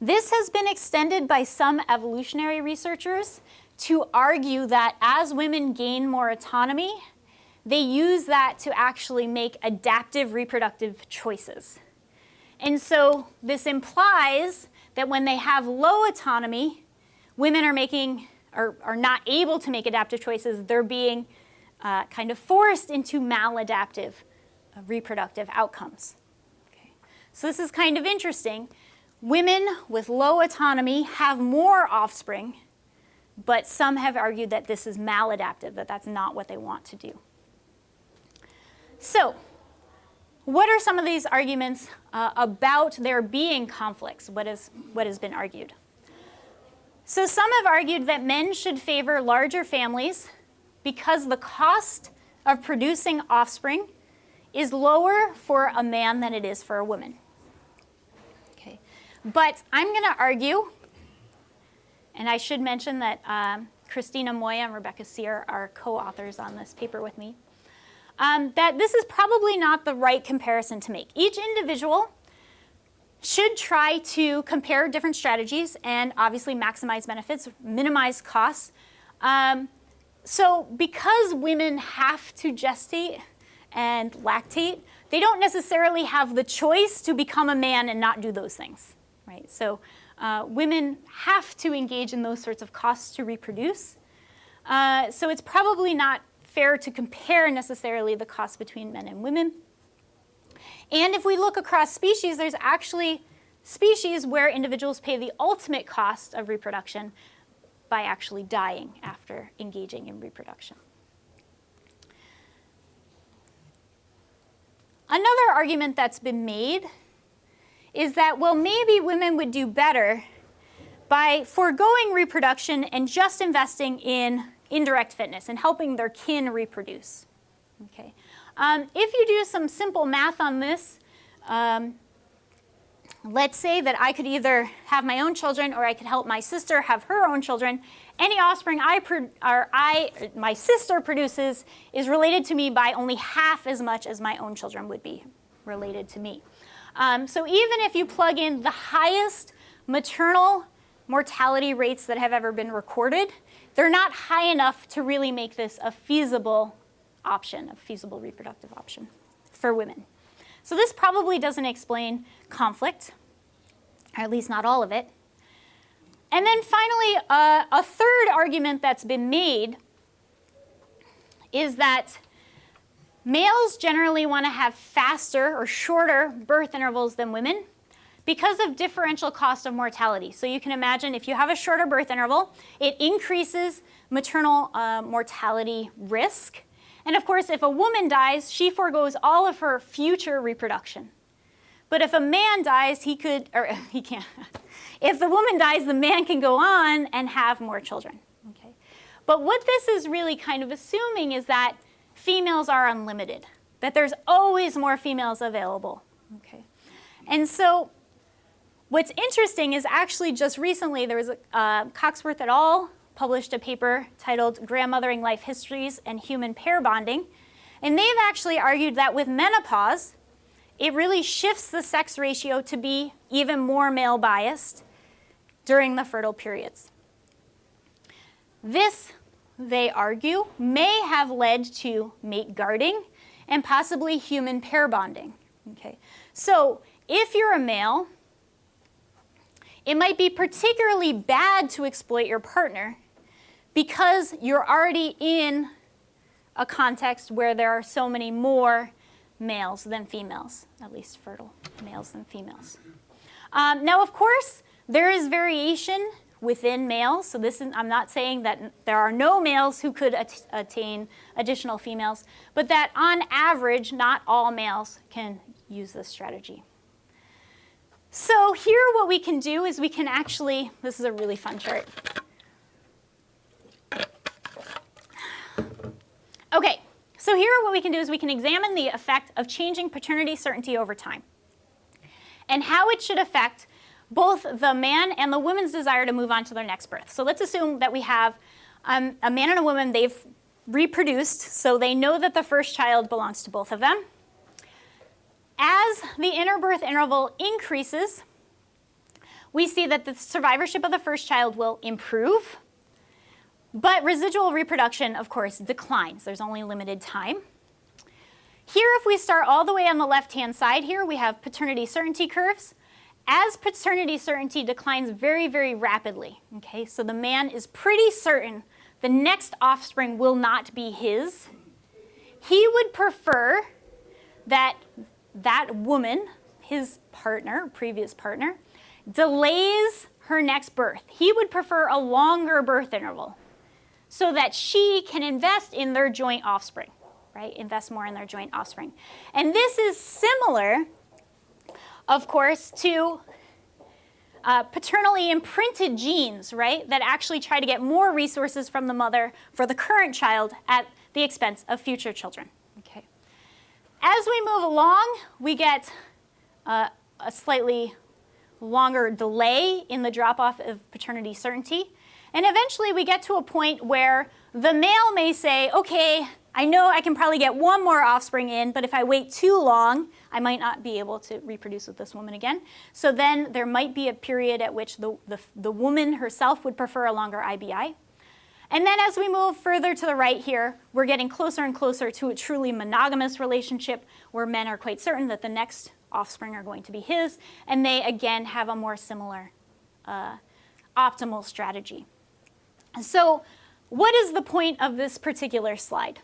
This has been extended by some evolutionary researchers to argue that as women gain more autonomy, they use that to actually make adaptive reproductive choices. And so this implies that when they have low autonomy, women are not able to make adaptive choices. They're being kind of forced into maladaptive reproductive outcomes. Okay. So this is kind of interesting. Women with low autonomy have more offspring, but some have argued that this is maladaptive, that that's not what they want to do. So, what are some of these arguments about there being conflicts? What has been argued? So some have argued that men should favor larger families because the cost of producing offspring is lower for a man than it is for a woman. Okay. But I'm going to argue, and I should mention that Christina Moya and Rebecca Sear are co-authors on this paper with me, that this is probably not the right comparison to make. Each individual should try to compare different strategies and obviously maximize benefits, minimize costs. So because women have to gestate and lactate, they don't necessarily have the choice to become a man and not do those things, right? So women have to engage in those sorts of costs to reproduce. So it's probably not fair to compare necessarily the costs between men and women. And if we look across species, there's actually species where individuals pay the ultimate cost of reproduction by actually dying after engaging in reproduction. Another argument that's been made is that, well, maybe women would do better by foregoing reproduction and just investing in indirect fitness and helping their kin reproduce. Okay. If you do some simple math on this, let's say that I could either have my own children or I could help my sister have her own children. Any offspring my sister produces is related to me by only half as much as my own children would be related to me. So even if you plug in the highest maternal mortality rates that have ever been recorded, they're not high enough to really make this a feasible option, a feasible reproductive option for women. So this probably doesn't explain conflict, or at least not all of it. And then finally, a third argument that's been made is that males generally want to have faster or shorter birth intervals than women because of differential cost of mortality. So you can imagine if you have a shorter birth interval, it increases maternal mortality risk. And of course, if a woman dies, she forgoes all of her future reproduction. But if a man dies, he can't. If the woman dies, the man can go on and have more children. Okay. But what this is really kind of assuming is that females are unlimited, that there's always more females available. Okay. And so what's interesting is actually just recently there was Coxworth et al. Published a paper titled Grandmothering Life Histories and Human Pair Bonding. And they've actually argued that with menopause, it really shifts the sex ratio to be even more male biased during the fertile periods. This, they argue, may have led to mate guarding and possibly human pair bonding. Okay. So if you're a male, it might be particularly bad to exploit your partner because you're already in a context where there are so many more males than females, at least fertile males than females. Now, of course, there is variation within males. So I'm not saying that there are no males who could attain additional females, but that on average, not all males can use this strategy. So here what we can do is we can actually, this is a really fun chart. Okay, so here what we can do is we can examine the effect of changing paternity certainty over time and how it should affect both the man and the woman's desire to move on to their next birth. So let's assume that we have a man and a woman, they've reproduced, so they know that the first child belongs to both of them. As the interbirth interval increases, we see that the survivorship of the first child will improve, but residual reproduction, of course, declines. There's only limited time. Here, if we start all the way on the left-hand side here, we have paternity certainty curves. As paternity certainty declines very, very rapidly, okay, so the man is pretty certain the next offspring will not be his, he would prefer that that woman, his partner, previous partner, delays her next birth. He would prefer a longer birth interval so that she can invest in their joint offspring, right? Invest more in their joint offspring. And this is similar, of course, to paternally imprinted genes, right, that actually try to get more resources from the mother for the current child at the expense of future children. Okay. As we move along, we get a slightly longer delay in the drop-off of paternity certainty. And eventually we get to a point where the male may say, okay, I know I can probably get one more offspring in, but if I wait too long, I might not be able to reproduce with this woman again. So then there might be a period at which the woman herself would prefer a longer IBI. And then as we move further to the right here, we're getting closer and closer to a truly monogamous relationship where men are quite certain that the next offspring are going to be his, and they again have a more similar optimal strategy. So what is the point of this particular slide?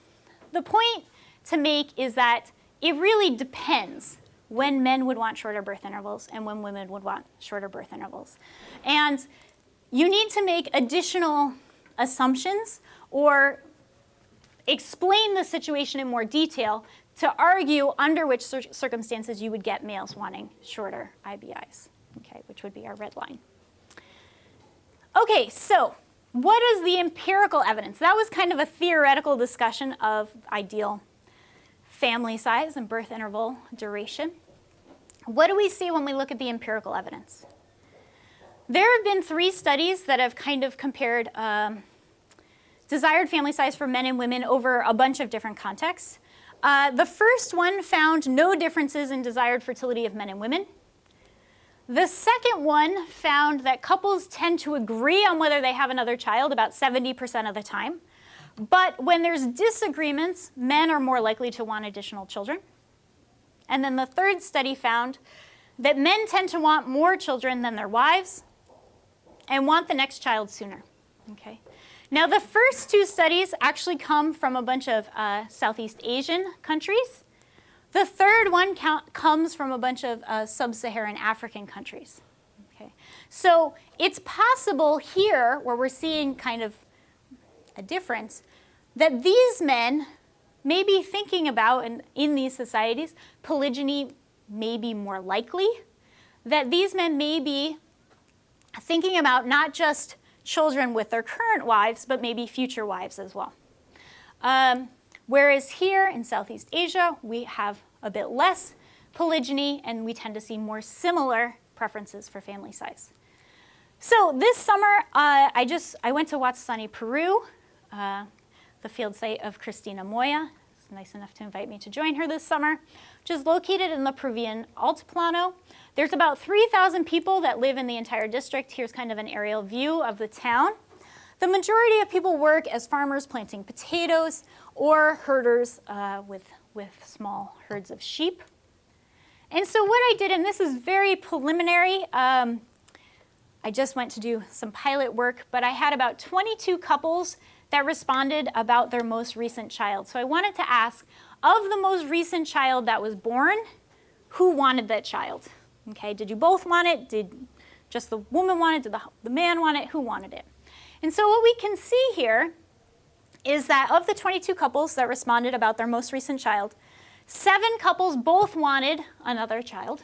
The point to make is that it really depends when men would want shorter birth intervals and when women would want shorter birth intervals. And you need to make additional assumptions or explain the situation in more detail to argue under which circumstances you would get males wanting shorter IBIs, okay, which would be our red line. Okay, so what is the empirical evidence? That was kind of a theoretical discussion of ideal family size and birth interval duration. What do we see when we look at the empirical evidence? There have been 3 studies that have kind of compared desired family size for men and women over a bunch of different contexts. The first one found no differences in desired fertility of men and women. The second one found that couples tend to agree on whether they have another child about 70% of the time. But when there's disagreements, men are more likely to want additional children. And then the third study found that men tend to want more children than their wives and want the next child sooner. Okay. Now, the first 2 studies actually come from a bunch of Southeast Asian countries. The third one comes from a bunch of sub-Saharan African countries. Okay. So it's possible here, where we're seeing kind of a difference, that these men may be thinking about, in these societies, polygyny may be more likely, that these men may be thinking about not just children with their current wives, but maybe future wives as well. Whereas here in Southeast Asia, we have a bit less polygyny, and we tend to see more similar preferences for family size. So this summer, I went to Huatasani, Peru, the field site of Kristin Snopkowski. It's nice enough to invite me to join her this summer, which is located in the Peruvian Altiplano. There's about 3,000 people that live in the entire district. Here's kind of an aerial view of the town. The majority of people work as farmers planting potatoes or herders with small herds of sheep. And so what I did, and this is very preliminary, I just went to do some pilot work, but I had about 22 couples that responded about their most recent child. So I wanted to ask, of the most recent child that was born, who wanted that child? Okay, did you both want it? Did just the woman want it? Did the man want it? Who wanted it? And so what we can see here is that of the 22 couples that responded about their most recent child, 7 couples both wanted another child.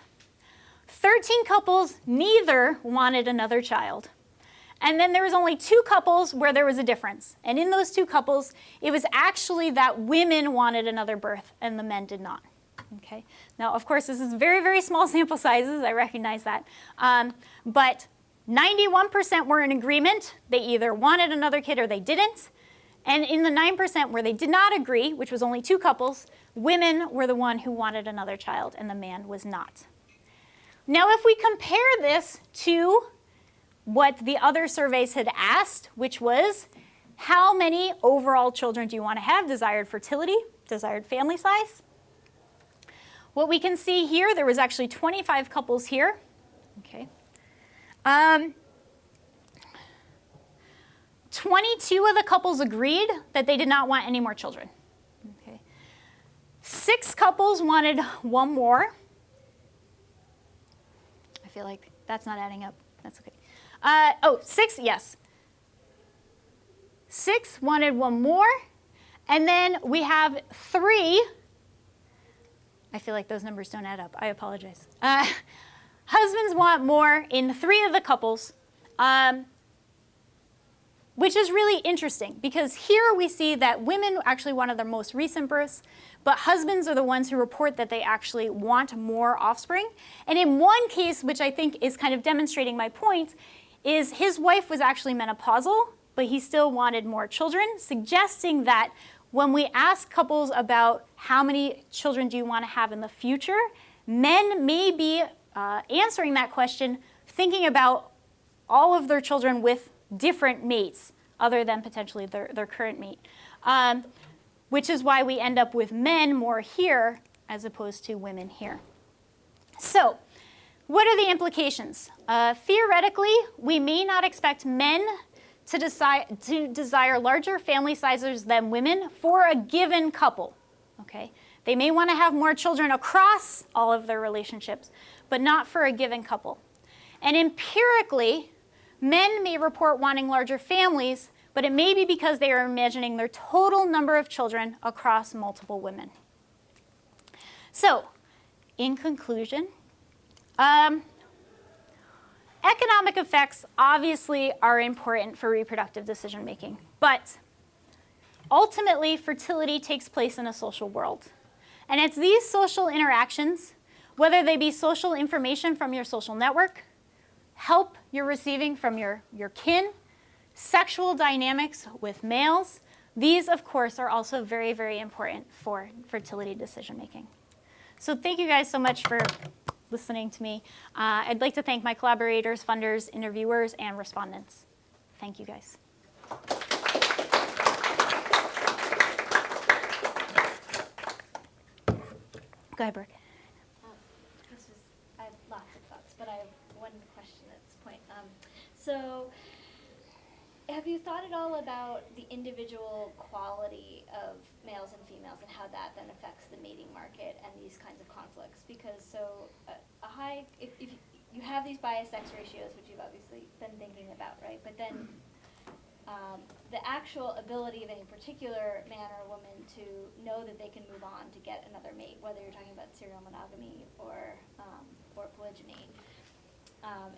13 couples neither wanted another child. And then there was only 2 couples where there was a difference. And in those 2 couples, it was actually that women wanted another birth and the men did not. Okay. Now, of course, this is very, very small sample sizes. I recognize that. But 91% were in agreement. They either wanted another kid or they didn't. And in the 9% where they did not agree, which was only 2 couples, women were the one who wanted another child and the man was not. Now, if we compare this to what the other surveys had asked, which was, how many overall children do you want to have? Desired fertility, desired family size. What we can see here, there was actually 25 couples here. Okay. 22 of the couples agreed that they did not want any more children. Okay. 6 couples wanted 1 more. I feel like that's not adding up. That's okay. 6, yes. 6 wanted 1 more. And then we have 3. I feel like those numbers don't add up. I apologize. Husbands want more in 3 of the couples, which is really interesting because here we see that women actually wanted their most recent births, but husbands are the ones who report that they actually want more offspring. And in one case, which I think is kind of demonstrating my point, is his wife was actually menopausal, but he still wanted more children, suggesting that when we ask couples about how many children do you want to have in the future, men may be answering that question thinking about all of their children with different mates other than potentially their current mate, which is why we end up with men more here as opposed to women here. So what are the implications? Theoretically, we may not expect men to desire larger family sizes than women for a given couple. Okay? They may want to have more children across all of their relationships, but not for a given couple. And empirically, men may report wanting larger families, but it may be because they are imagining their total number of children across multiple women. So, in conclusion, economic effects obviously are important for reproductive decision making, but ultimately fertility takes place in a social world. And it's these social interactions, whether they be social information from your social network, help you're receiving from your kin, sexual dynamics with males, these of course are also very, very important for fertility decision making. So thank you guys so much for listening to me. I'd like to thank my collaborators, funders, interviewers, and respondents. Thank you guys. Go ahead, Brooke. I have lots of thoughts, but I have one question at this point. So have you thought at all about the individual quality of males and females and how that then affects the mating market and these kinds of conflicts? Because if you have these biased sex ratios, which you've obviously been thinking about, right? But then the actual ability of any particular man or woman to know that they can move on to get another mate, whether you're talking about serial monogamy or polygyny,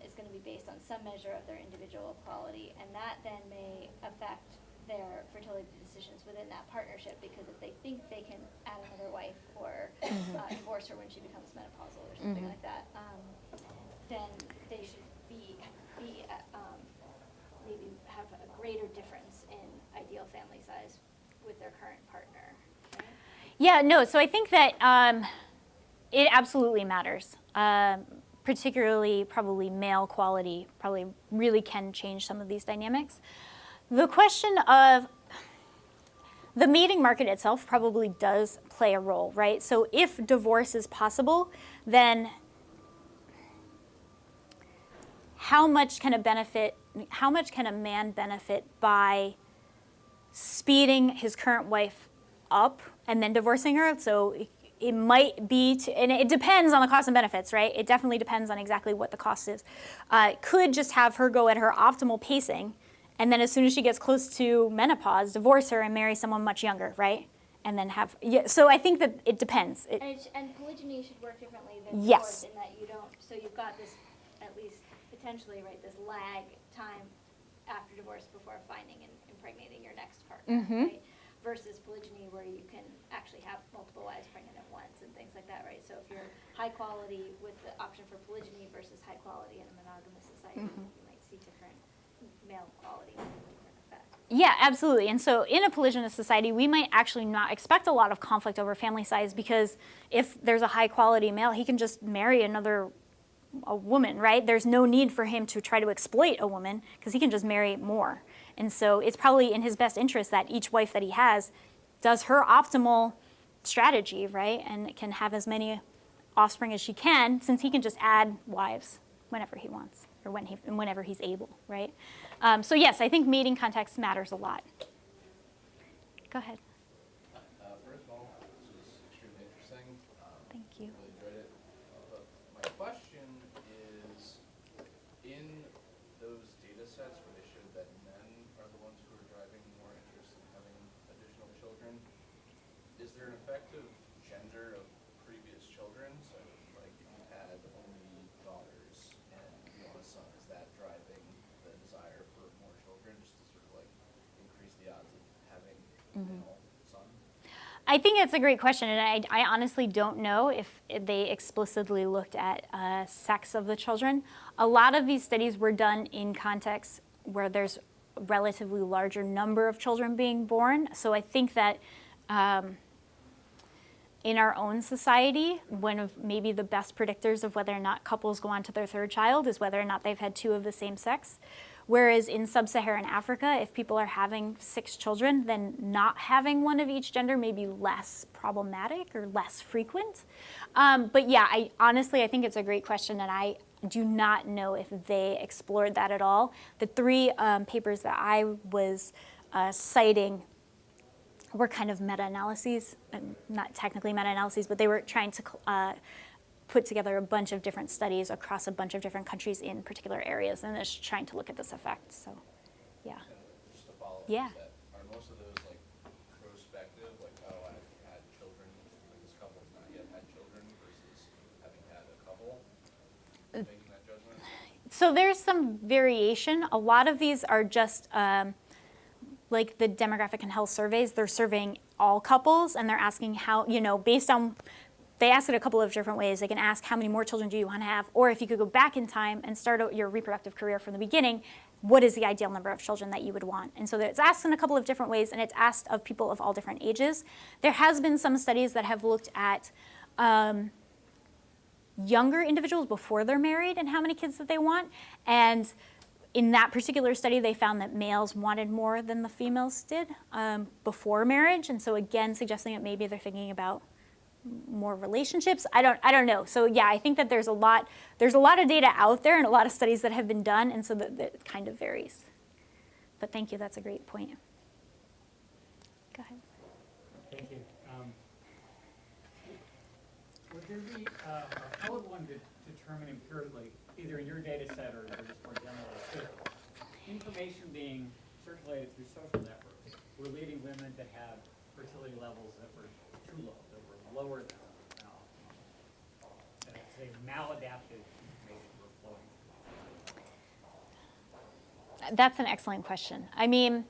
is going to be based on some measure of their individual quality, and that then may affect their fertility decisions within that partnership, because if they think they can add another wife or divorce her when she becomes menopausal or something like that, then they should be maybe have a greater difference in ideal family size with their current partner. Right? Yeah, no, so I think that it absolutely matters. Particularly probably male quality probably really can change some of these dynamics. The question of the mating market itself probably does play a role, right? So if divorce is possible, then how much can a man benefit by speeding his current wife up and then divorcing her? So it might be, and it depends on the cost and benefits, right? It definitely depends on exactly what the cost is. Could just have her go at her optimal pacing, and then as soon as she gets close to menopause, divorce her and marry someone much younger, right? And then have, yeah, so I think that it depends. And polygyny should work differently than Yes. divorce in that you don't, so you've got this, at least potentially, right, this lag time after divorce before finding and impregnating your next partner, right? Versus polygyny, where you can actually have multiple wives pregnant at once and things like that, right? So if you're high quality with the option for polygyny versus high quality in a monogamous society, you might see different male quality and different effects. Yeah, absolutely. And so in a polygynous society, we might actually not expect a lot of conflict over family size, because if there's a high quality male, he can just marry a woman, right? There's no need for him to try to exploit a woman, because he can just marry more. And so it's probably in his best interest that each wife that he has does her optimal strategy, right? And can have as many offspring as she can, since he can just add wives whenever he wants, or whenever he's able, right? So yes, I think mating context matters a lot. Go ahead. First of all, this was extremely interesting. Thank you. Really enjoyed it. But my question is, in those data sets where they showed that men are the ones who are driving more interest in having additional children, is there an effective gender of previous children? So, like, if you had only daughters and you want a son, is that driving the desire for more children, just to sort of like increase the odds of having a male son? I think it's a great question, and I honestly don't know if they explicitly looked at sex of the children. A lot of these studies were done in contexts where there's a relatively larger number of children being born. So I think that in our own society, one of maybe the best predictors of whether or not couples go on to their third child is whether or not they've had two of the same sex. Whereas in sub-Saharan Africa, if people are having 6 children, then not having one of each gender may be less problematic or less frequent. But yeah, honestly, I think it's a great question, and I do not know if they explored that at all. The 3 papers that I was citing were kind of meta-analyses, not technically meta-analyses, but they were trying to put together a bunch of different studies across a bunch of different countries in particular areas, and just trying to look at this effect. So, yeah. And just to follow up, Yeah. are most of those like prospective, like, oh, I've had children, like this couple's not yet had children, versus having had a couple, making that judgment? So there's some variation. A lot of these are just like the demographic and health surveys. They're surveying all couples, and they're asking how, based on, they ask it a couple of different ways. They can ask how many more children do you want to have, or if you could go back in time and start your reproductive career from the beginning, what is the ideal number of children that you would want? And so it's asked in a couple of different ways, and it's asked of people of all different ages. There has been some studies that have looked at younger individuals before they're married and how many kids that they want. And in that particular study, they found that males wanted more than the females did before marriage. And so again, suggesting that maybe they're thinking about more relationships. I don't know. So yeah, I think that there's a lot of data out there and a lot of studies that have been done, and so that it kind of varies. But thank you, that's a great point. Go ahead. Thank you. Would there be, how would one determine empirically, either in your data set or just more generally, if information being circulated through social networks were leading women to have fertility levels that were too low, that were lower than say maladaptive information were flowing? That's an excellent question. I mean,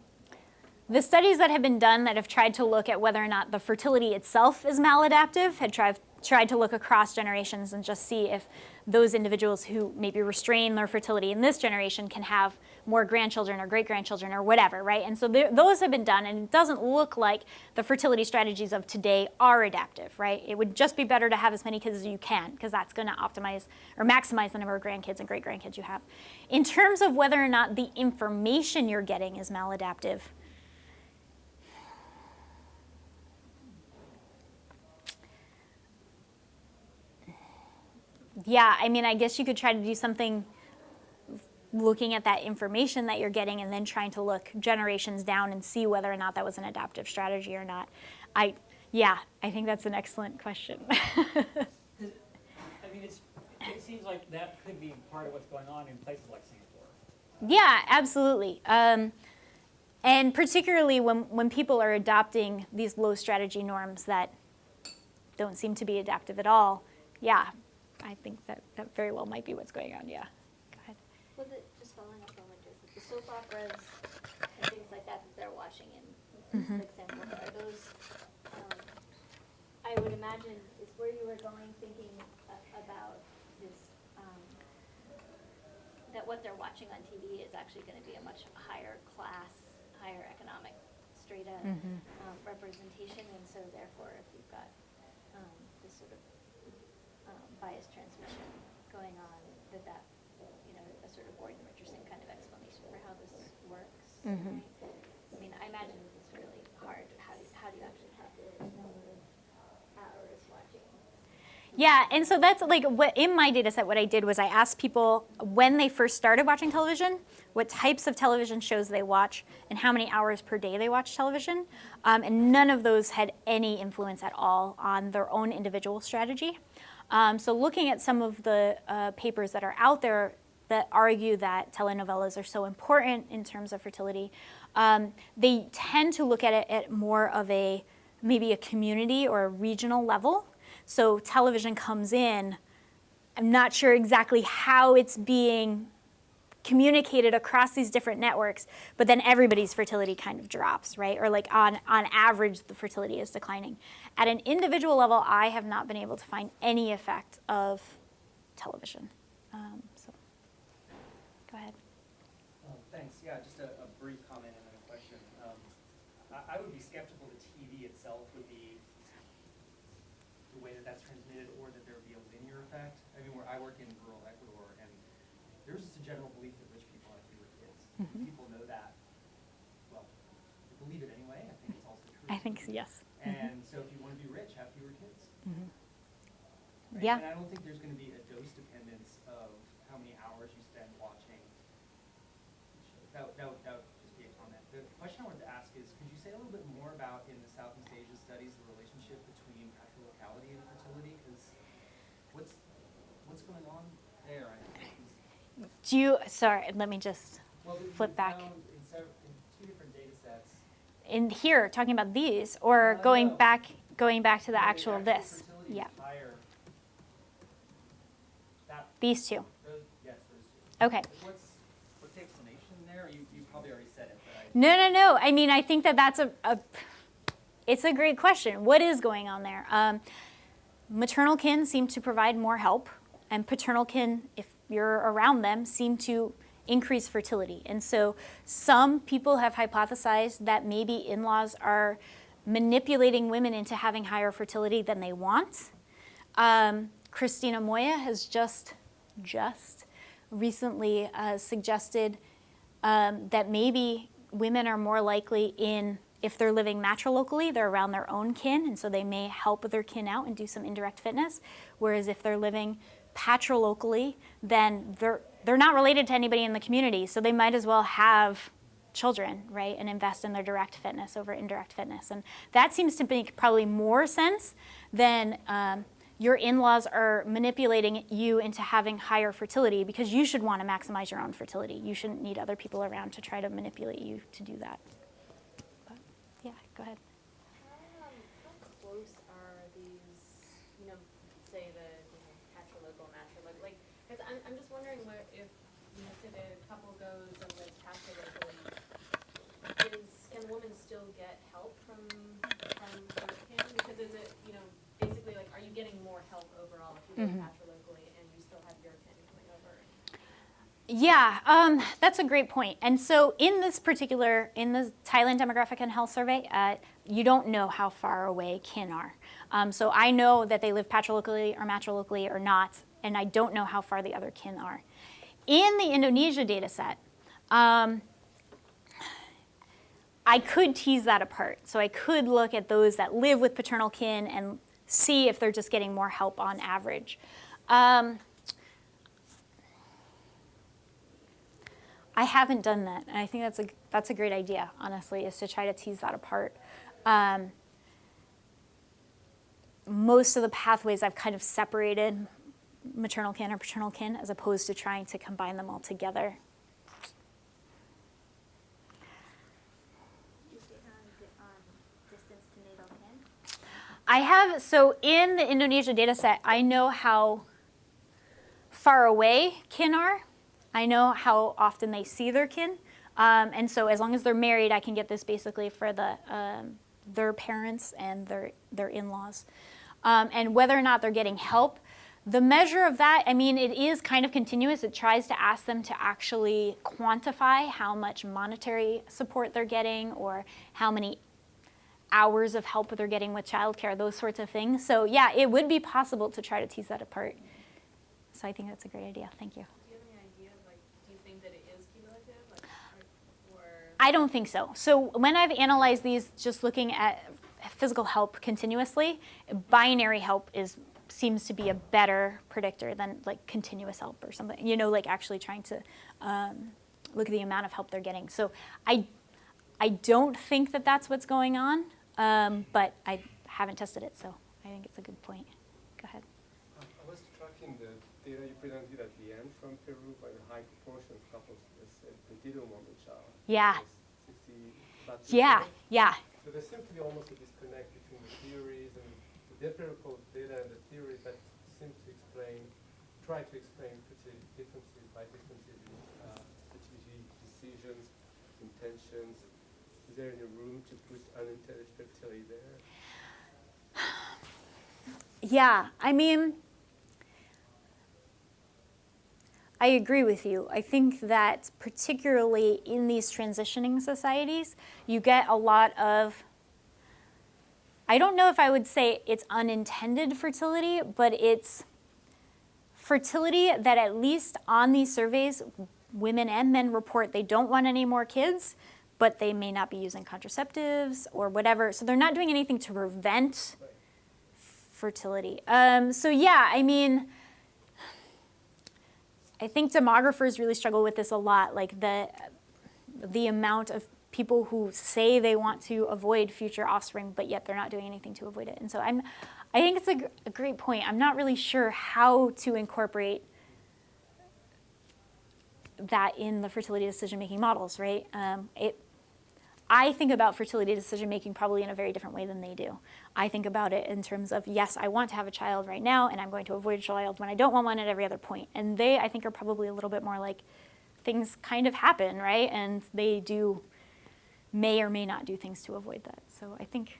the studies that have been done that have tried to look at whether or not the fertility itself is maladaptive had tried to look across generations and just see if those individuals who maybe restrain their fertility in this generation can have more grandchildren or great-grandchildren or whatever, right? And so those have been done, and it doesn't look like the fertility strategies of today are adaptive, right? It would just be better to have as many kids as you can, because that's going to optimize or maximize the number of grandkids and great-grandkids you have. In terms of whether or not the information you're getting is maladaptive, yeah, I mean, I guess you could try to do something looking at that information that you're getting and then trying to look generations down and see whether or not that was an adaptive strategy or not. I think that's an excellent question. I mean, it seems like that could be part of what's going on in places like Singapore. Yeah, absolutely. And particularly when people are adopting these low strategy norms that don't seem to be adaptive at all, yeah, I think that very well might be what's going on, yeah. Go ahead. Was it just following up on what Joseph, the soap operas and things like that they're watching in, for example, are those, I would imagine, is where you were going thinking about this, that what they're watching on TV is actually going to be a much higher class, higher economic strata representation, and so therefore if you've got this sort of bias transmission going on, that you know, a sort of Gordon Richardson kind of explanation for how this works. Right? I mean, I imagine it's really hard. How do you actually calculate the number of hours watching? Yeah, and so that's like in my data set, what I did was I asked people when they first started watching television, what types of television shows they watch, and how many hours per day they watch television. And none of those had any influence at all on their own individual strategy. So looking at some of the papers that are out there that argue that telenovelas are so important in terms of fertility, they tend to look at it at more of maybe a community or a regional level. So television comes in, I'm not sure exactly how it's being communicated across these different networks, but then everybody's fertility kind of drops, right? Or like on average, the fertility is declining. At an individual level, I have not been able to find any effect of television. So, go ahead. Thanks. Yeah, just a brief comment and then a question. I would be skeptical that TV itself would be the way that that's transmitted, or that there would be a linear effect. I mean, where I work in rural Ecuador, and there's just a general belief that rich people have fewer kids. People know that. Well, they believe it anyway. I think it's also true. I think yes. And so if you want to be rich, have fewer kids. Right? Yeah. And I don't think there's going to be a dose dependence of how many hours you spend watching. That would just be a comment. The question I wanted to ask is, could you say a little bit more about, in the Southeast Asia studies, the relationship between natural locality and fertility? Because what's going on there? Sorry, let me just flip back. In two different data sets. In here, talking about these, or going back to the actual this. Yeah. These two. Yes, those two. Okay. What's the explanation there? You probably already said it. But No. I mean, I think that's it's a great question. What is going on there? Maternal kin seem to provide more help, and paternal kin, if you're around them, seem to increase fertility. And so some people have hypothesized that maybe in-laws are manipulating women into having higher fertility than they want. Kristin Snopkowski has just recently suggested that maybe women are more likely if they're living matrolocally, they're around their own kin, and so they may help their kin out and do some indirect fitness. Whereas if they're living patrolocally, then they're not related to anybody in the community, so they might as well have children, right, and invest in their direct fitness over indirect fitness. And that seems to make probably more sense than your in-laws are manipulating you into having higher fertility, because you should want to maximize your own fertility. You shouldn't need other people around to try to manipulate you to do that. But, yeah, go ahead. How close are these, say the patrolocal, matrolocal, because I'm just wondering if, say the couple goes and lives patrilocally, can can women still get help from your kin? Because is it, basically like, are you getting more help overall if you live patrolocally and you still have your kin coming over? Yeah, that's a great point. And so in the Thailand Demographic and Health Survey, you don't know how far away kin are. So I know that they live patrolocally or matrolocally or not, and I don't know how far the other kin are. In the Indonesia data set, I could tease that apart. So I could look at those that live with paternal kin and see if they're just getting more help on average. I haven't done that, and I think that's a great idea, honestly, is to try to tease that apart. Most of the pathways I've kind of separated maternal kin or paternal kin as opposed to trying to combine them all together. Distance to natal kin? I have, so in the Indonesia data set, I know how far away kin are. I know how often they see their kin. And so as long as they're married, I can get this basically for their parents and their in-laws. And whether or not they're getting help, the measure of that, I mean, it is kind of continuous. It tries to ask them to actually quantify how much monetary support they're getting or how many hours of help they're getting with childcare, those sorts of things. So yeah, it would be possible to try to tease that apart. So I think that's a great idea. Thank you. Do you have any idea, do you think that it is cumulative? Or I don't think so. So when I've analyzed these, just looking at physical help continuously, binary help seems to be a better predictor than like continuous help or something, like actually trying to look at the amount of help they're getting. So I don't think that that's what's going on, but I haven't tested it, so I think it's a good point. Go ahead. I was tracking the data you presented at the end from Peru by the high proportion of couples that didn't want a child. Yeah. 60%. Yeah. So there seems to be almost a disconnect between the theories and the empirical data and the theories that seem to try to explain fertility differences by differences in fertility decisions, intentions. Is there any room to put unintended fertility there? Yeah, I mean, I agree with you. I think that particularly in these transitioning societies, you get a lot of, I don't know if I would say it's unintended fertility, but it's fertility that at least on these surveys, women and men report they don't want any more kids, but they may not be using contraceptives or whatever. So they're not doing anything to prevent fertility. So yeah, I mean, I think demographers really struggle with this a lot, like the amount of people who say they want to avoid future offspring, but yet they're not doing anything to avoid it. And so I think it's a great point. I'm not really sure how to incorporate that in the fertility decision-making models, right? I think about fertility decision-making probably in a very different way than they do. I think about it in terms of, yes, I want to have a child right now, and I'm going to avoid a child when I don't want one at every other point. And they, I think, are probably a little bit more like things kind of happen, right? And they may or may not do things to avoid that. So I think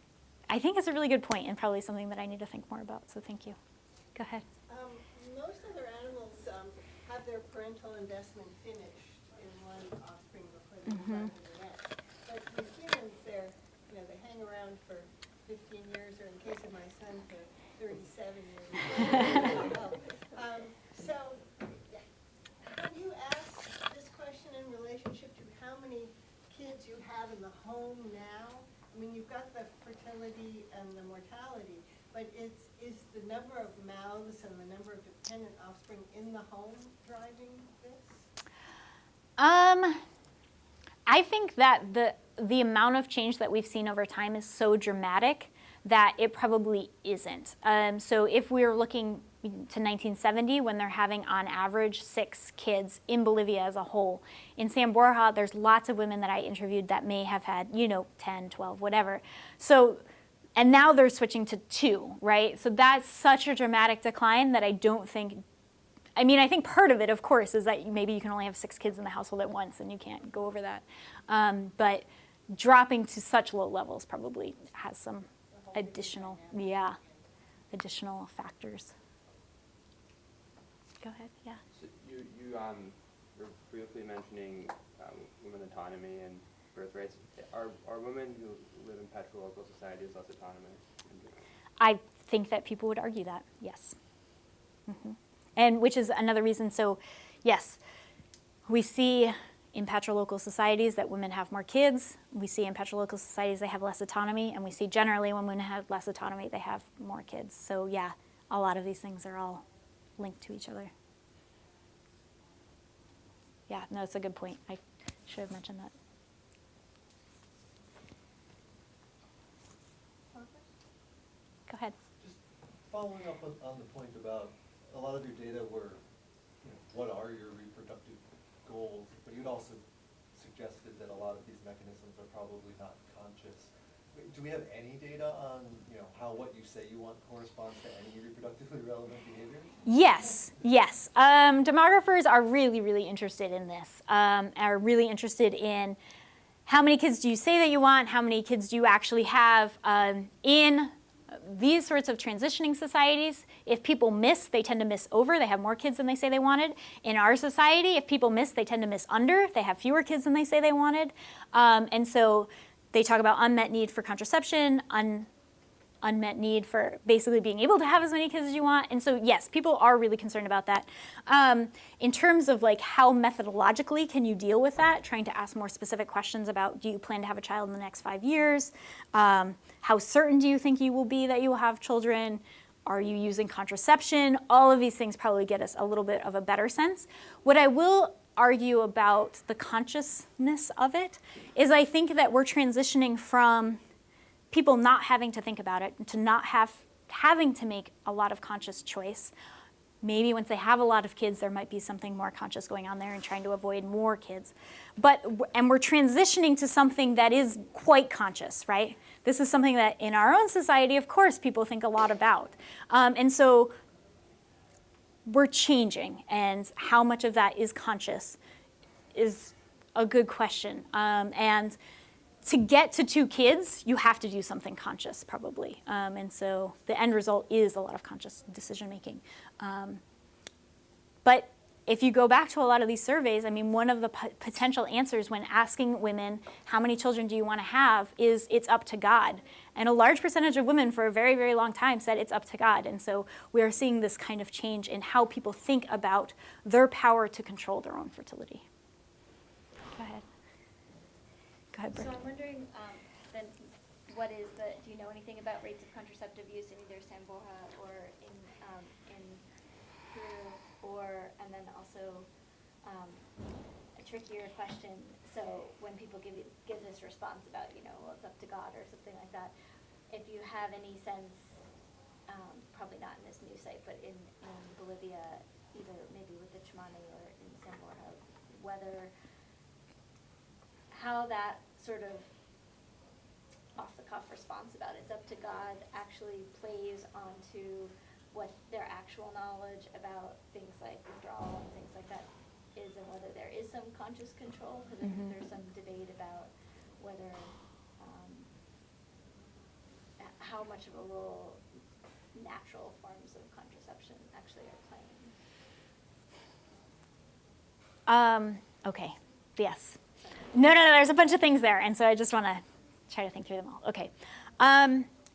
it's a really good point and probably something that I need to think more about. So thank you. Go ahead. Most other animals have their parental investment finished in one offspring before they move on to the next. But with humans, they hang around for 15 years, or in the case of my son, for 37 years. So when you ask this question in relationship to how many kids you have in the home now, I mean, you've got the fertility and the mortality, but is the number of mouths and the number of dependent offspring in the home driving this? I think that the amount of change that we've seen over time is so dramatic that it probably isn't. So if we're looking to 1970, when they're having on average 6 kids in Bolivia as a whole, in San Borja, there's lots of women that I interviewed that may have had, 10, 12, whatever. So, and now they're switching to 2, right? So that's such a dramatic decline that I don't think, I think part of it, of course, is that maybe you can only have 6 kids in the household at once and you can't go over that. But dropping to such low levels probably has some additional, additional factors. Go ahead, yeah. So you were briefly mentioning women autonomy and birth rates. Are women who live in patrilocal societies less autonomous? I think that people would argue that, yes. And which is another reason, so yes, we see in patrilocal societies that women have more kids. We see in patrilocal societies they have less autonomy, and we see generally when women have less autonomy, they have more kids. So yeah, a lot of these things are all linked to each other. Yeah, no, it's a good point. I should have mentioned that. Go ahead. Just following up on the point about a lot of your data were, what are your reproductive goals, but you'd also suggested that a lot of these mechanisms are probably not conscious. Do we have any data on, how what you say you want corresponds to any reproductively relevant behavior? Yes, yes. Demographers are really, really interested in this, are really interested in how many kids do you say that you want, how many kids do you actually have. In these sorts of transitioning societies, if people miss, they tend to miss over. They have more kids than they say they wanted. In our society, if people miss, they tend to miss under. They have fewer kids than they say they wanted. And so they talk about unmet need for contraception, unmet need for basically being able to have as many kids as you want. And so yes, people are really concerned about that. In terms of like how methodologically can you deal with that, trying to ask more specific questions about, do you plan to have a child in the next 5 years? How certain do you think you will be that you will have children? Are you using contraception? All of these things probably get us a little bit of a better sense. What I will argue about the consciousness of it is I think that we're transitioning from people not having to think about it to not having to make a lot of conscious choice. Maybe once they have a lot of kids, there might be something more conscious going on there and trying to avoid more kids. And we're transitioning to something that is quite conscious, right? This is something that in our own society, of course, people think a lot about. And so we're changing, and how much of that is conscious is a good question. And to get to 2 kids, you have to do something conscious, probably. And so the end result is a lot of conscious decision making. But if you go back to a lot of these surveys, I mean, one of the potential answers when asking women, how many children do you want to have, is it's up to God. And a large percentage of women for a very, very long time said it's up to God. And so we are seeing this kind of change in how people think about their power to control their own fertility. Go ahead. Go ahead, Brooke. So I'm wondering, then, do you know anything about rates of contraceptive use in either San Borja or in Peru, and then also a trickier question. So when people give this response about, well, it's up to God or something like that, if you have any sense, probably not in this new site, but in Bolivia, either maybe with the Chamani or in San Borja, how that sort of off-the-cuff response about it's up to God actually plays onto what their actual knowledge about things like withdrawal and things like that is, and whether there is some conscious control, because I think there's some debate about whether how much of a role natural forms of contraception actually are playing. Okay, yes. No, there's a bunch of things there, and so I just want to try to think through them all. Okay.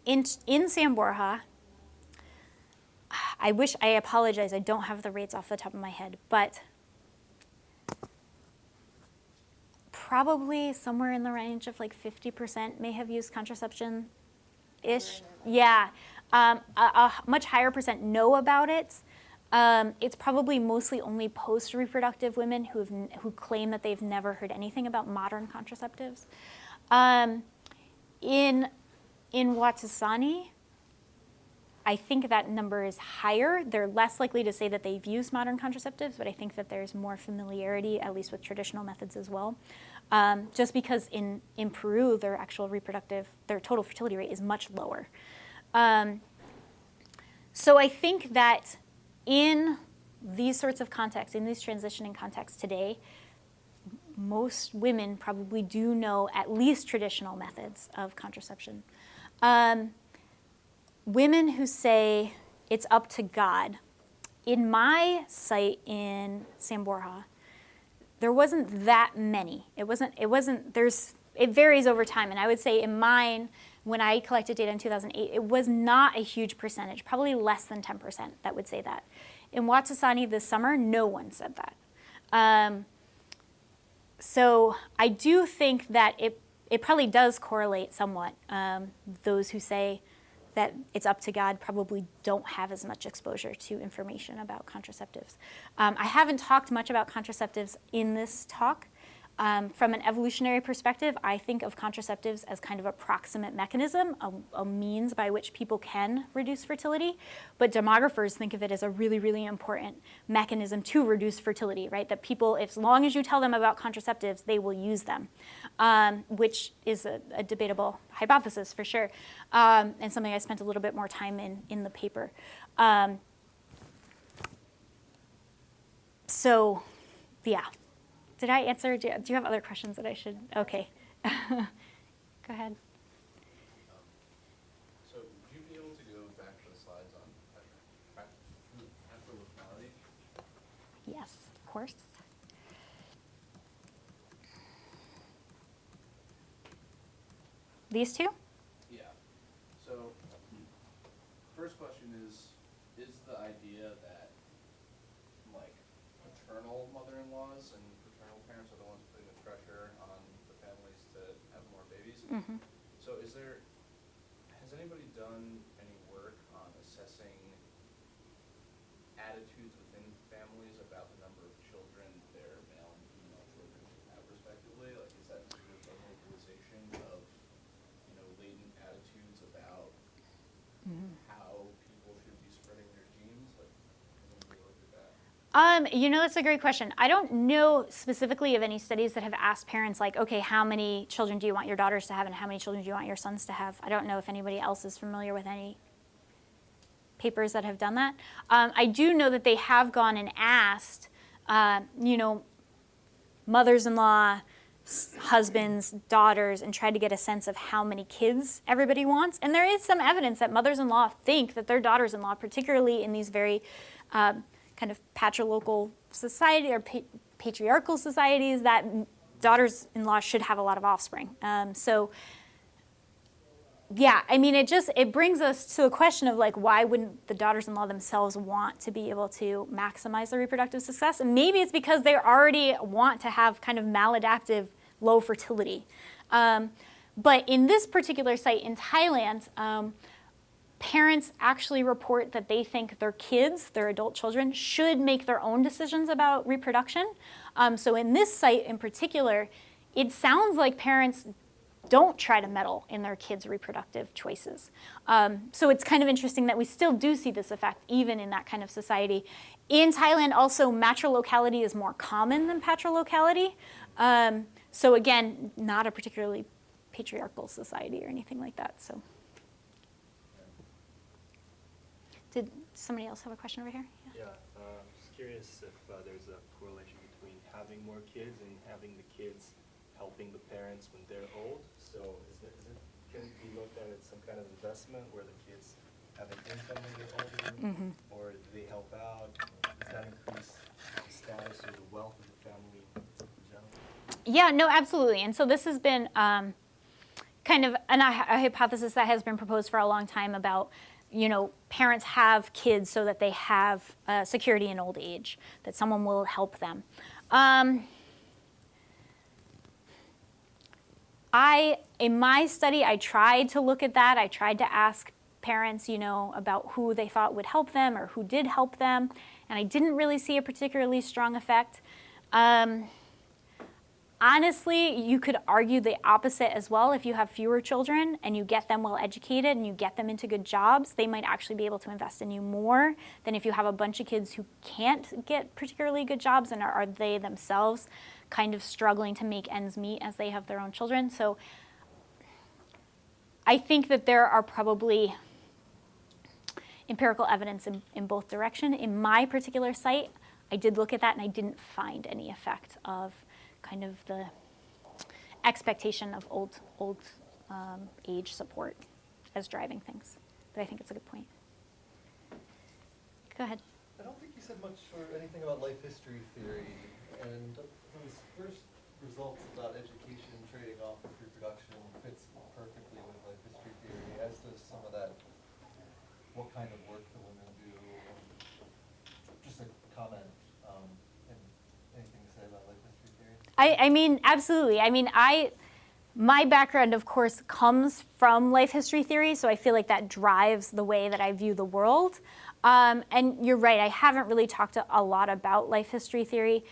In San Borja, I apologize, I don't have the rates off the top of my head, but probably somewhere in the range of like 50% may have used contraception-ish. Yeah. A much higher percent know about it. It's probably mostly only post-reproductive women who claim that they've never heard anything about modern contraceptives. In Huatasani, I think that number is higher. They're less likely to say that they've used modern contraceptives, but I think that there's more familiarity, at least with traditional methods as well. Just because in Peru, their total fertility rate is much lower. So I think that in these sorts of contexts, in these transitioning contexts today, most women probably do know at least traditional methods of contraception. Women who say it's up to God, in my site in San Borja, there wasn't that many. It varies over time, and I would say in mine, when I collected data in 2008, it was not a huge percentage, probably less than 10% that would say that. In Huatasani this summer, no one said that. So I do think that it probably does correlate somewhat. Those who say that it's up to God probably don't have as much exposure to information about contraceptives. I haven't talked much about contraceptives in this talk. From an evolutionary perspective, I think of contraceptives as kind of a proximate mechanism, a means by which people can reduce fertility. But demographers think of it as a really, really important mechanism to reduce fertility, right? That people, as long as you tell them about contraceptives, they will use them, which is a debatable hypothesis for sure, and something I spent a little bit more time in the paper. So, yeah. Did I answer? Do you have other questions that I should? Okay. Go ahead. So would you be able to go back to the slides on hypotheticality? Yes, of course. These two? Yeah. So first question is the idea that like paternal mother-in-laws and paternal parents are the ones putting the pressure on the families to have more babies? Mm-hmm. So has anybody done any work on assessing attitudes within families about the number of children their male and female children should have respectively? Like, is that sort of a vocalization of, latent attitudes about how people should be spreading their genes? Like, can we look at that? That's a great question. I don't know specifically of any studies that have asked parents like, okay, how many children do you want your daughters to have and how many children do you want your sons to have? I don't know if anybody else is familiar with any papers that have done that. I do know that they have gone and asked, mothers-in-law, husbands, daughters, and tried to get a sense of how many kids everybody wants. And there is some evidence that mothers-in-law think that their daughters-in-law, particularly in these very kind of patrilocal society or patriarchal societies, that daughters-in-law should have a lot of offspring. Yeah, I mean, it brings us to a question of like, why wouldn't the daughters-in-law themselves want to be able to maximize their reproductive success? And maybe it's because they already want to have kind of maladaptive low fertility. But in this particular site in Thailand, parents actually report that they think their kids, their adult children, should make their own decisions about reproduction. So in this site in particular, it sounds like parents don't try to meddle in their kids' reproductive choices. So it's kind of interesting that we still do see this effect even in that kind of society. In Thailand also, matrilocality is more common than patrilocality. So again, not a particularly patriarchal society or anything like that. So, did somebody else have a question over here? Yeah, just curious if there's a correlation between having more kids and having the kids helping the parents when they're old. So can it be looked at as some kind of investment where the kids have an income when they're older, or do they help out? Does that increase the status or the wealth of the family in general? Yeah, no, absolutely. And so this has been kind of a hypothesis that has been proposed for a long time about, parents have kids so that they have security in old age, that someone will help them. In my study, I tried to look at that. I tried to ask parents, about who they thought would help them or who did help them, and I didn't really see a particularly strong effect. Honestly, you could argue the opposite as well. If you have fewer children and you get them well educated and you get them into good jobs, they might actually be able to invest in you more than if you have a bunch of kids who can't get particularly good jobs and are they themselves kind of struggling to make ends meet as they have their own children. So I think that there are probably empirical evidence in both directions. In my particular site, I did look at that and I didn't find any effect of kind of the expectation of old age support as driving things. But I think it's a good point. Go ahead. I don't think you said much or anything about life history theory, and those first results about education trading off of reproduction fits perfectly with life history theory, as does some of that, what kind of work the women do. Just a comment, and anything to say about life history theory? I mean, absolutely. I mean, my background, of course, comes from life history theory, so I feel like that drives the way that I view the world. And you're right, I haven't really talked a lot about life history theory.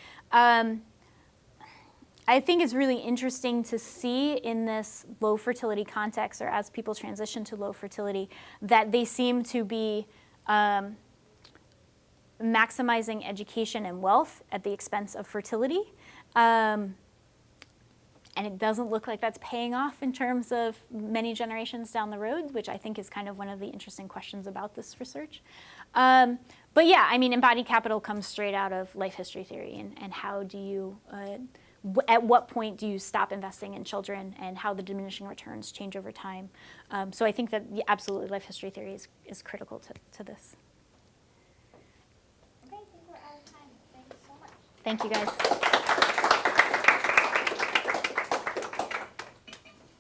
I think it's really interesting to see in this low fertility context, or as people transition to low fertility, that they seem to be maximizing education and wealth at the expense of fertility. And it doesn't look like that's paying off in terms of many generations down the road, which I think is kind of one of the interesting questions about this research. But yeah, I mean, embodied capital comes straight out of life history theory, and how do you, at what point do you stop investing in children, and how the diminishing returns change over time. So I think that absolutely life history theory is critical to this. Okay, I think we're out of time. Thanks so much. Thank you, guys.